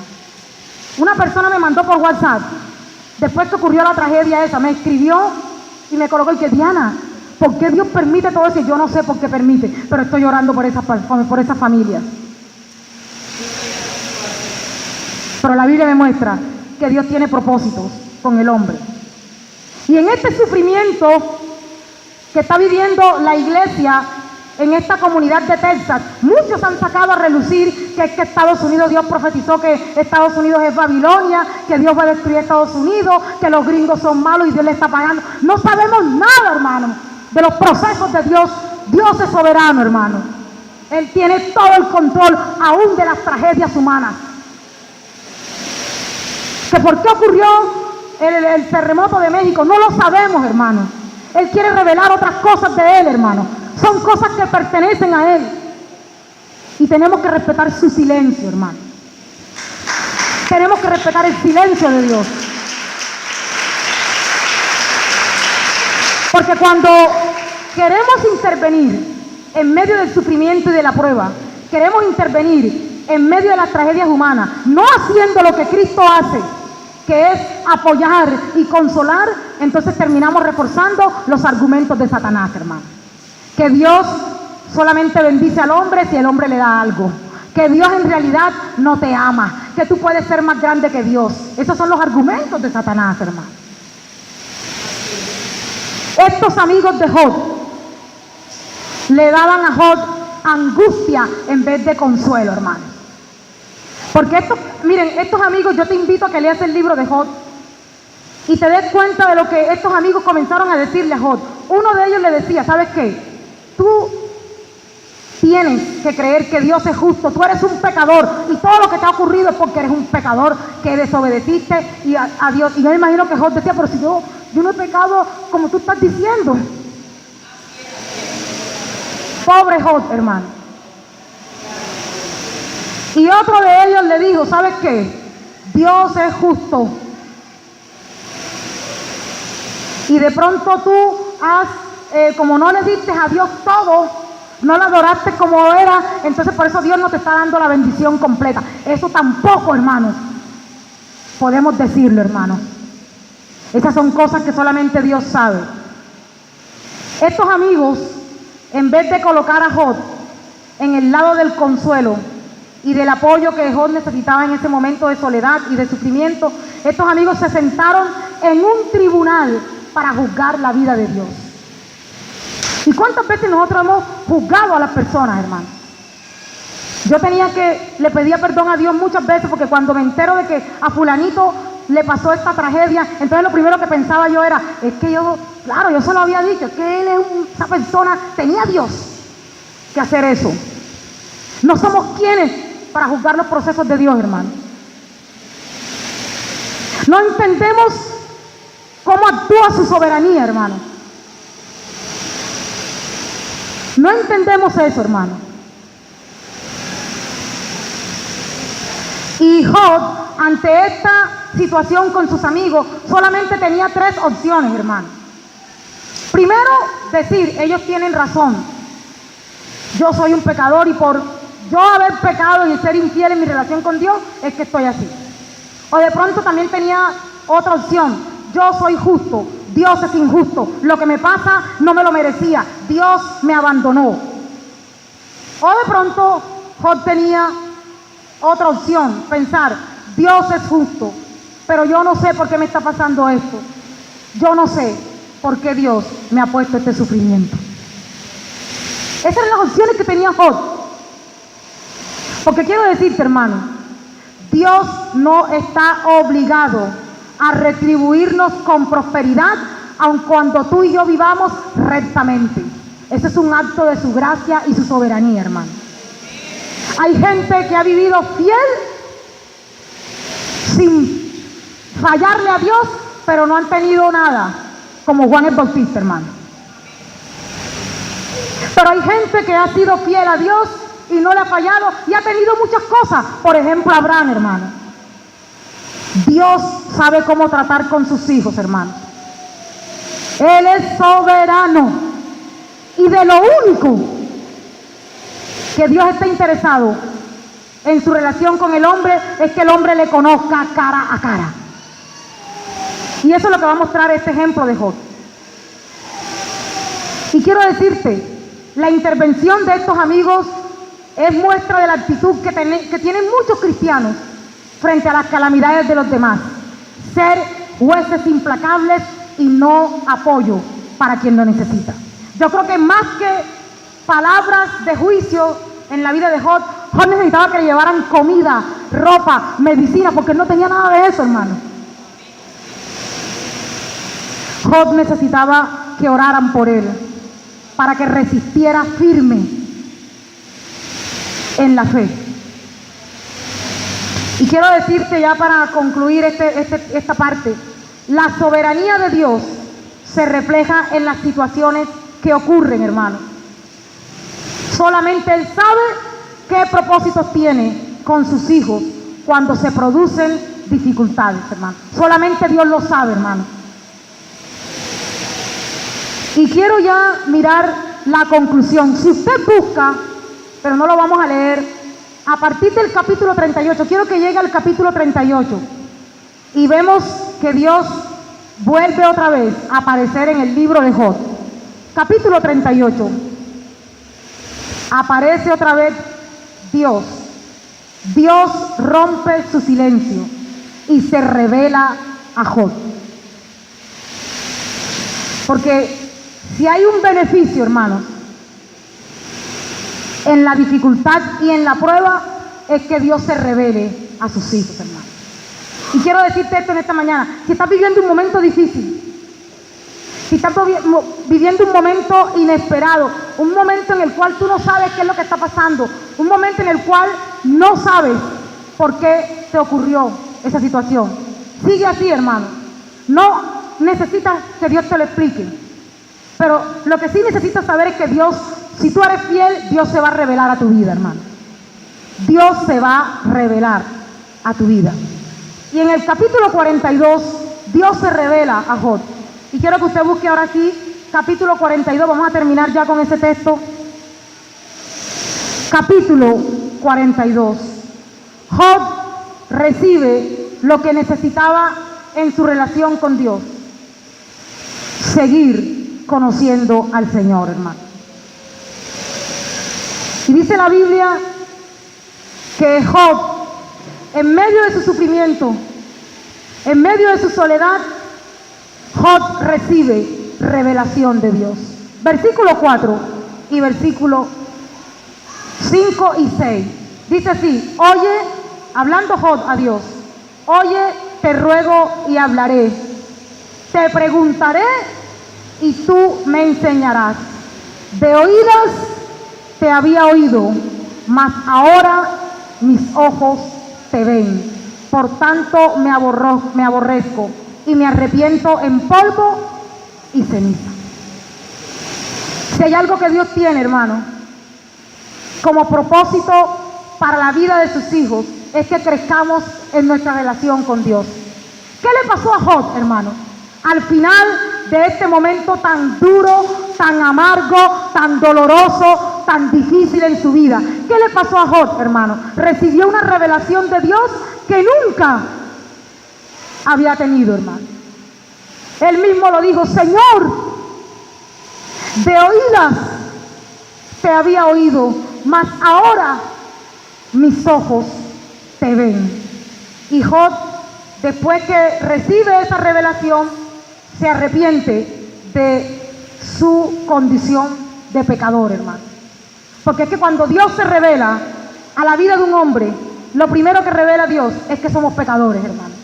Una persona me mandó por WhatsApp, después que ocurrió la tragedia esa, me escribió y me colocó y que: Diana, ¿por qué Dios permite todo eso? Y yo no sé por qué permite, pero estoy orando por esas familias. Pero la Biblia me muestra que Dios tiene propósitos con el hombre. Y en este sufrimiento que está viviendo la iglesia en esta comunidad de Texas, muchos han sacado a relucir que es que Estados Unidos, Dios profetizó que Estados Unidos es Babilonia, que Dios va a destruir Estados Unidos, que los gringos son malos y Dios le está pagando. No sabemos nada, hermano, de los procesos de Dios. Dios es soberano, hermano. Él tiene todo el control, aún de las tragedias humanas. ¿Que por qué ocurrió el terremoto de México? No lo sabemos, hermano. Él quiere revelar otras cosas de Él, hermano. Son cosas que pertenecen a Él. Y tenemos que respetar su silencio, hermano. Tenemos que respetar el silencio de Dios. Porque cuando queremos intervenir en medio del sufrimiento y de la prueba, queremos intervenir en medio de las tragedias humanas, no haciendo lo que Cristo hace, que es apoyar y consolar, entonces terminamos reforzando los argumentos de Satanás, hermano. Que Dios solamente bendice al hombre si el hombre le da algo. Que Dios en realidad no te ama. Que tú puedes ser más grande que Dios. Esos son los argumentos de Satanás, hermano. Estos amigos de Job le daban a Job angustia en vez de consuelo, hermano. Porque estos amigos, yo te invito a que leas el libro de Job y te des cuenta de lo que estos amigos comenzaron a decirle a Job. Uno de ellos le decía, ¿sabes qué? Tú tienes que creer que Dios es justo, tú eres un pecador y todo lo que te ha ocurrido es porque eres un pecador que desobedeciste y a Dios. Y yo me imagino que Job decía, pero si yo no he pecado como tú estás diciendo. Pobre Job, hermano. Y otro de ellos le dijo, ¿sabes qué? Dios es justo. Y de pronto tú como no le diste a Dios todo, no lo adoraste como era, entonces por eso Dios no te está dando la bendición completa. Eso tampoco, hermano, podemos decirlo, hermano. Esas son cosas que solamente Dios sabe. Estos amigos, en vez de colocar a Job en el lado del consuelo y del apoyo que Job necesitaba en ese momento de soledad y de sufrimiento, estos amigos se sentaron en un tribunal para juzgar la vida de Dios. ¿Y cuántas veces nosotros hemos juzgado a las personas, hermano? Yo le pedía perdón a Dios muchas veces porque cuando me entero de que a fulanito le pasó esta tragedia, entonces lo primero que pensaba yo era, es que yo se lo había dicho, es que esa persona tenía a Dios que hacer eso. No somos quienes para juzgar los procesos de Dios, hermano. No entendemos cómo actúa su soberanía, hermano. No entendemos eso, hermano. Y Job, ante esta situación con sus amigos, solamente tenía 3 opciones, hermano. Primero, decir, ellos tienen razón. Yo soy un pecador y por yo haber pecado y ser infiel en mi relación con Dios, es que estoy así. O de pronto también tenía otra opción. Yo soy justo, Dios es injusto. Lo que me pasa no me lo merecía. Dios me abandonó. O de pronto Job tenía otra opción, pensar, Dios es justo, pero yo no sé por qué me está pasando esto. Yo no sé por qué Dios me ha puesto este sufrimiento. Esas eran las opciones que tenía Job. Porque quiero decirte, hermano, Dios no está obligado a retribuirnos con prosperidad, aun cuando tú y yo vivamos rectamente. Ese es un acto de su gracia y su soberanía, hermano. Hay gente que ha vivido fiel sin fallarle a Dios, pero no han tenido nada, como Juan el Bautista, hermano. Pero hay gente que ha sido fiel a Dios y no le ha fallado y ha tenido muchas cosas. Por ejemplo, Abraham, hermano. Dios sabe cómo tratar con sus hijos, hermano. Él es soberano. Y de lo único que Dios está interesado en su relación con el hombre es que el hombre le conozca cara a cara. Y eso es lo que va a mostrar este ejemplo de Job. Y quiero decirte, la intervención de estos amigos es muestra de la actitud que tienen muchos cristianos frente a las calamidades de los demás. Ser jueces implacables y no apoyo para quien lo necesita. Yo creo que más que palabras de juicio en la vida de Job, Job necesitaba que le llevaran comida, ropa, medicina, porque él no tenía nada de eso, hermano. Job necesitaba que oraran por él, para que resistiera firme en la fe. Y quiero decirte ya para concluir esta parte, la soberanía de Dios se refleja en las situaciones que ocurren, hermano. Solamente Él sabe qué propósitos tiene con sus hijos cuando se producen dificultades, hermano. Solamente Dios lo sabe, hermano. Y quiero ya mirar la conclusión. Si usted busca, pero no lo vamos a leer, a partir del capítulo 38, quiero que llegue al capítulo 38 y vemos que Dios vuelve otra vez a aparecer en el libro de Job. Capítulo 38. Aparece otra vez Dios. Dios rompe su silencio y se revela a Job. Porque si hay un beneficio, hermanos, en la dificultad y en la prueba, es que Dios se revele a sus hijos, hermanos. Y quiero decirte esto en esta mañana: si estás viviendo un momento difícil, si estás viviendo un momento inesperado, un momento en el cual tú no sabes qué es lo que está pasando, un momento en el cual no sabes por qué te ocurrió esa situación, sigue así, hermano. No necesitas que Dios te lo explique, pero lo que sí necesitas saber es que Dios, si tú eres fiel, Dios se va a revelar a tu vida, hermano. Dios se va a revelar a tu vida. Y en el capítulo 42, Dios se revela a Job. Y quiero que usted busque ahora sí, capítulo 42, vamos a terminar ya con ese texto. Capítulo 42. Job recibe lo que necesitaba en su relación con Dios: seguir conociendo al Señor, hermano. Y dice la Biblia que Job, en medio de su sufrimiento, en medio de su soledad, Job recibe revelación de Dios. Versículo 4 y versículo 5 y 6. Dice así: oye, hablando Job a Dios, oye, te ruego y hablaré. Te preguntaré y tú me enseñarás. De oídas te había oído, mas ahora mis ojos te ven. Por tanto me aborrezco y me arrepiento en polvo y ceniza. Si hay algo que Dios tiene, hermano, como propósito para la vida de sus hijos, es que crezcamos en nuestra relación con Dios. ¿Qué le pasó a Job, hermano? Al final de este momento tan duro, tan amargo, tan doloroso, tan difícil en su vida, ¿qué le pasó a Job, hermano? Recibió una revelación de Dios que nunca había tenido, hermano. Él mismo lo dijo: Señor, de oídas te había oído, mas ahora mis ojos te ven. Y Job, después que recibe esa revelación, se arrepiente de su condición de pecador, hermano. Porque es que cuando Dios se revela a la vida de un hombre, lo primero que revela Dios es que somos pecadores, hermano.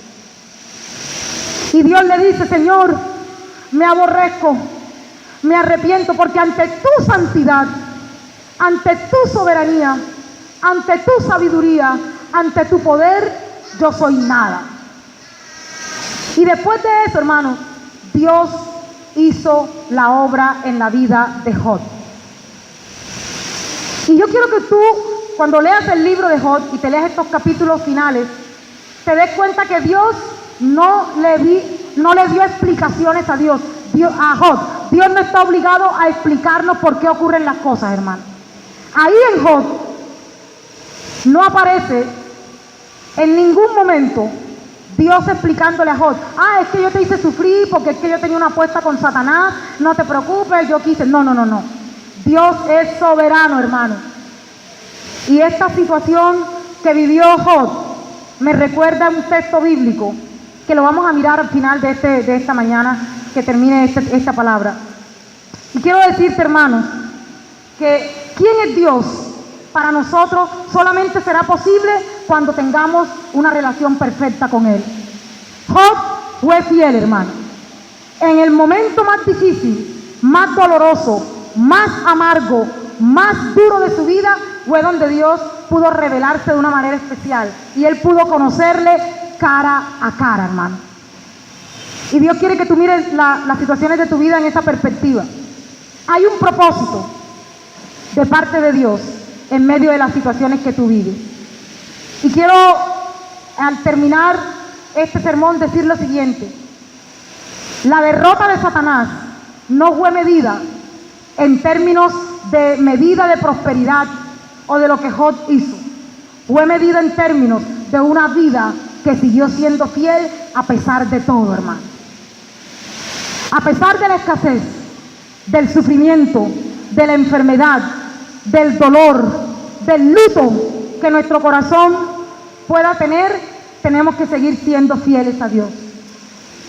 Y Dios le dice: Señor, me aborrezco, me arrepiento, porque ante tu santidad, ante tu soberanía, ante tu sabiduría, ante tu poder, yo soy nada. Y después de eso, hermano, Dios hizo la obra en la vida de Job. Y yo quiero que tú, cuando leas el libro de Job y te leas estos capítulos finales, te des cuenta que Dios no le dio explicaciones a Job. Dios no está obligado a explicarnos por qué ocurren las cosas, hermano. Ahí en Job no aparece en ningún momento Dios explicándole a Job: es que yo te hice sufrir porque es que yo tenía una apuesta con Satanás, no te preocupes, yo quise. No. Dios es soberano, hermano. Y esta situación que vivió Job me recuerda a un texto bíblico que lo vamos a mirar al final de esta mañana, que termine esta palabra. Y quiero decirte, hermano, que ¿quién es Dios para nosotros? Solamente será posible cuando tengamos una relación perfecta con Él. Job fue fiel, hermano. En el momento más difícil, más doloroso, más amargo, más duro de su vida, fue donde Dios pudo revelarse de una manera especial y él pudo conocerle cara a cara, hermano. Y Dios quiere que tú mires las situaciones de tu vida en esa perspectiva. Hay un propósito de parte de Dios en medio de las situaciones que tú vives. Y quiero, al terminar este sermón, decir lo siguiente: la derrota de Satanás no fue medida en términos de medida de prosperidad o de lo que Job hizo. Fue medida en términos de una vida que siguió siendo fiel a pesar de todo, hermano. A pesar de la escasez, del sufrimiento, de la enfermedad, del dolor, del luto que nuestro corazón pueda tener, tenemos que seguir siendo fieles a Dios.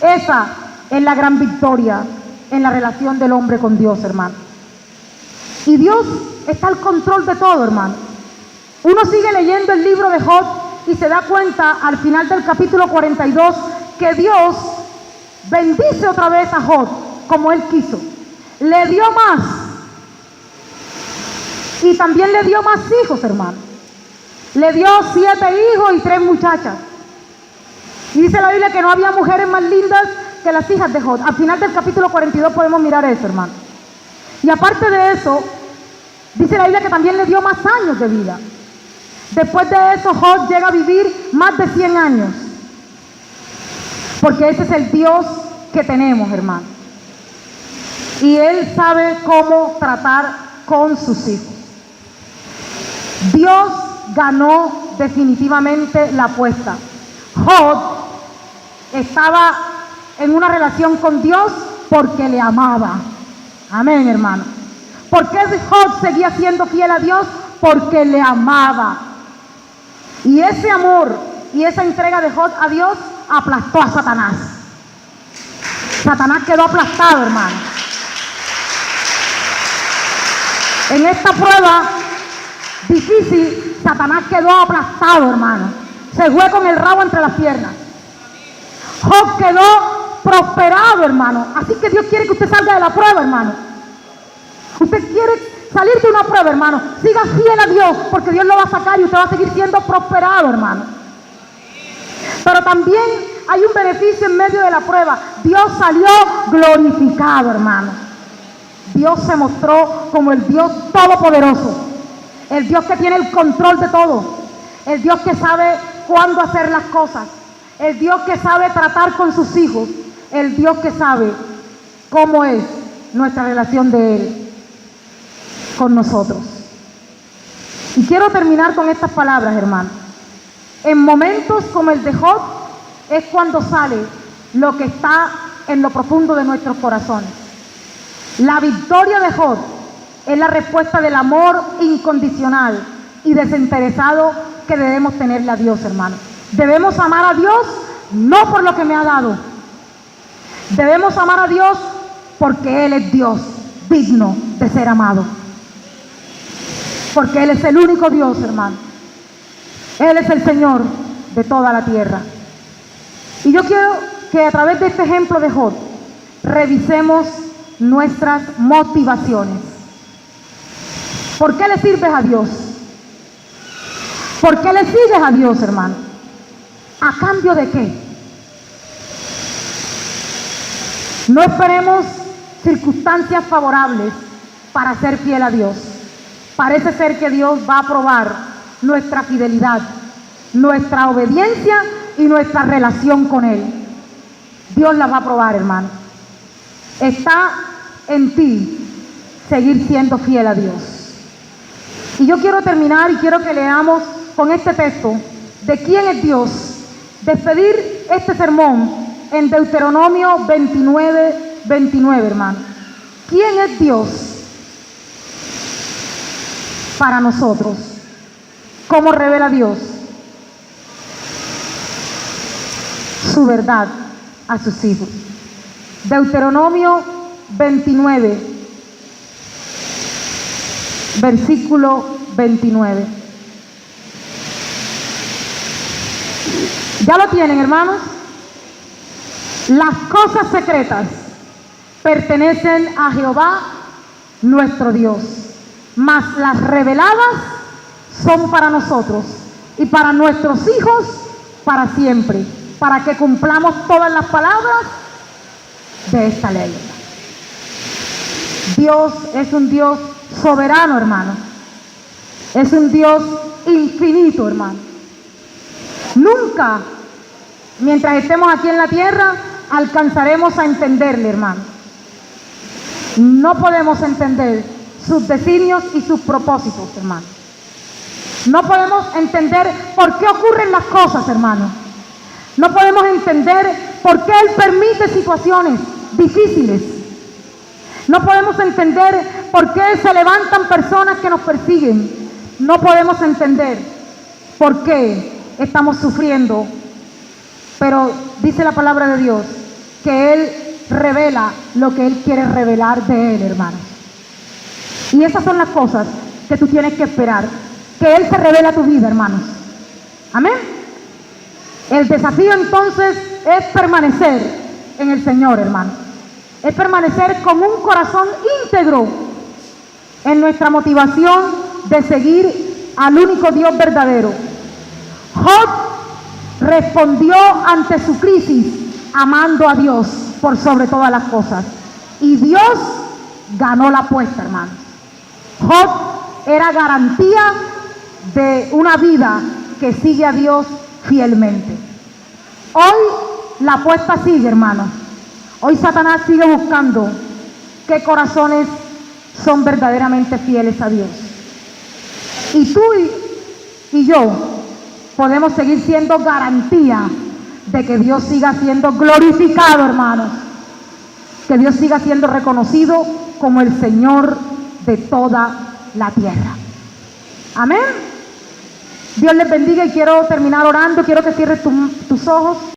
Esa es la gran victoria en la relación del hombre con Dios, hermano. Y Dios está al control de todo, hermano. Uno sigue leyendo el libro de Job y se da cuenta al final del capítulo 42 que Dios bendice otra vez a Job como él quiso. Le dio más. Y también le dio más hijos, hermano. Le dio 7 hijos y 3 muchachas. Y dice la Biblia que no había mujeres más lindas que las hijas de Job. Al final del capítulo 42 podemos mirar eso, hermano. Y aparte de eso, dice la Biblia que también le dio más años de vida. Después de eso, Job llega a vivir más de 100 años. Porque ese es el Dios que tenemos, hermano. Y Él sabe cómo tratar con sus hijos. Dios ganó definitivamente la apuesta. Job estaba en una relación con Dios porque le amaba. Amén, hermano. ¿Por qué Job seguía siendo fiel a Dios? Porque le amaba. Y ese amor y esa entrega de Job a Dios aplastó a Satanás. Satanás quedó aplastado, hermano. En esta prueba difícil, Satanás quedó aplastado, hermano. Se fue con el rabo entre las piernas. Job quedó prosperado, hermano. Así que Dios quiere que usted salga de la prueba, hermano. Usted quiere salir de una prueba, hermano. Siga fiel a Dios, porque Dios lo va a sacar y usted va a seguir siendo prosperado, hermano. Pero también hay un beneficio en medio de la prueba. Dios salió glorificado, hermano. Dios se mostró como el Dios todopoderoso. El Dios que tiene el control de todo. El Dios que sabe cuándo hacer las cosas. El Dios que sabe tratar con sus hijos. El Dios que sabe cómo es nuestra relación de Él con nosotros. Y quiero terminar con estas palabras, hermano. En momentos como el de Job es cuando sale lo que está en lo profundo de nuestros corazones. La victoria de Job es la respuesta del amor incondicional y desinteresado que debemos tenerle a Dios, hermano. Debemos amar a Dios no por lo que me ha dado. Debemos amar a Dios porque Él es Dios, digno de ser amado. Porque Él es el único Dios, hermano. Él es el Señor de toda la tierra. Y yo quiero que a través de este ejemplo de Job revisemos nuestras motivaciones. ¿Por qué le sirves a Dios? ¿Por qué le sigues a Dios, hermano? ¿A cambio de qué? No esperemos circunstancias favorables para ser fiel a Dios. Parece ser que Dios va a probar nuestra fidelidad, nuestra obediencia y nuestra relación con Él. Dios la va a probar, hermano. Está en ti seguir siendo fiel a Dios. Y yo quiero terminar y quiero que leamos con este texto de quién es Dios. Despedir este sermón en Deuteronomio 29, hermano. ¿Quién es Dios para nosotros? ¿Cómo revela Dios su verdad a sus hijos? Deuteronomio 29, versículo 29. ¿Ya lo tienen, hermanos? Las cosas secretas pertenecen a Jehová nuestro Dios, mas las reveladas son para nosotros y para nuestros hijos para siempre, para que cumplamos todas las palabras de esta ley. Dios es un Dios soberano, hermano. Es un Dios infinito, hermano. Nunca, mientras estemos aquí en la tierra, alcanzaremos a entenderle, hermano. No podemos entender sus designios y sus propósitos, hermano. No podemos entender por qué ocurren las cosas, hermano. No podemos entender por qué Él permite situaciones difíciles. No podemos entender por qué se levantan personas que nos persiguen. No podemos entender por qué estamos sufriendo. Pero dice la palabra de Dios que Él revela lo que Él quiere revelar de Él, hermano. Y esas son las cosas que tú tienes que esperar. Que Él se revele a tu vida, hermanos. Amén. El desafío entonces es permanecer en el Señor, hermano. Es permanecer con un corazón íntegro en nuestra motivación de seguir al único Dios verdadero. Job respondió ante su crisis amando a Dios por sobre todas las cosas. Y Dios ganó la apuesta, hermano. Job era garantía de una vida que sigue a Dios fielmente. Hoy la apuesta sigue, hermano. Hoy Satanás sigue buscando qué corazones son verdaderamente fieles a Dios. Y tú y yo podemos seguir siendo garantía de que Dios siga siendo glorificado, hermanos. Que Dios siga siendo reconocido como el Señor de toda la tierra. Amén. Dios les bendiga y quiero terminar orando. Quiero que cierres tus ojos.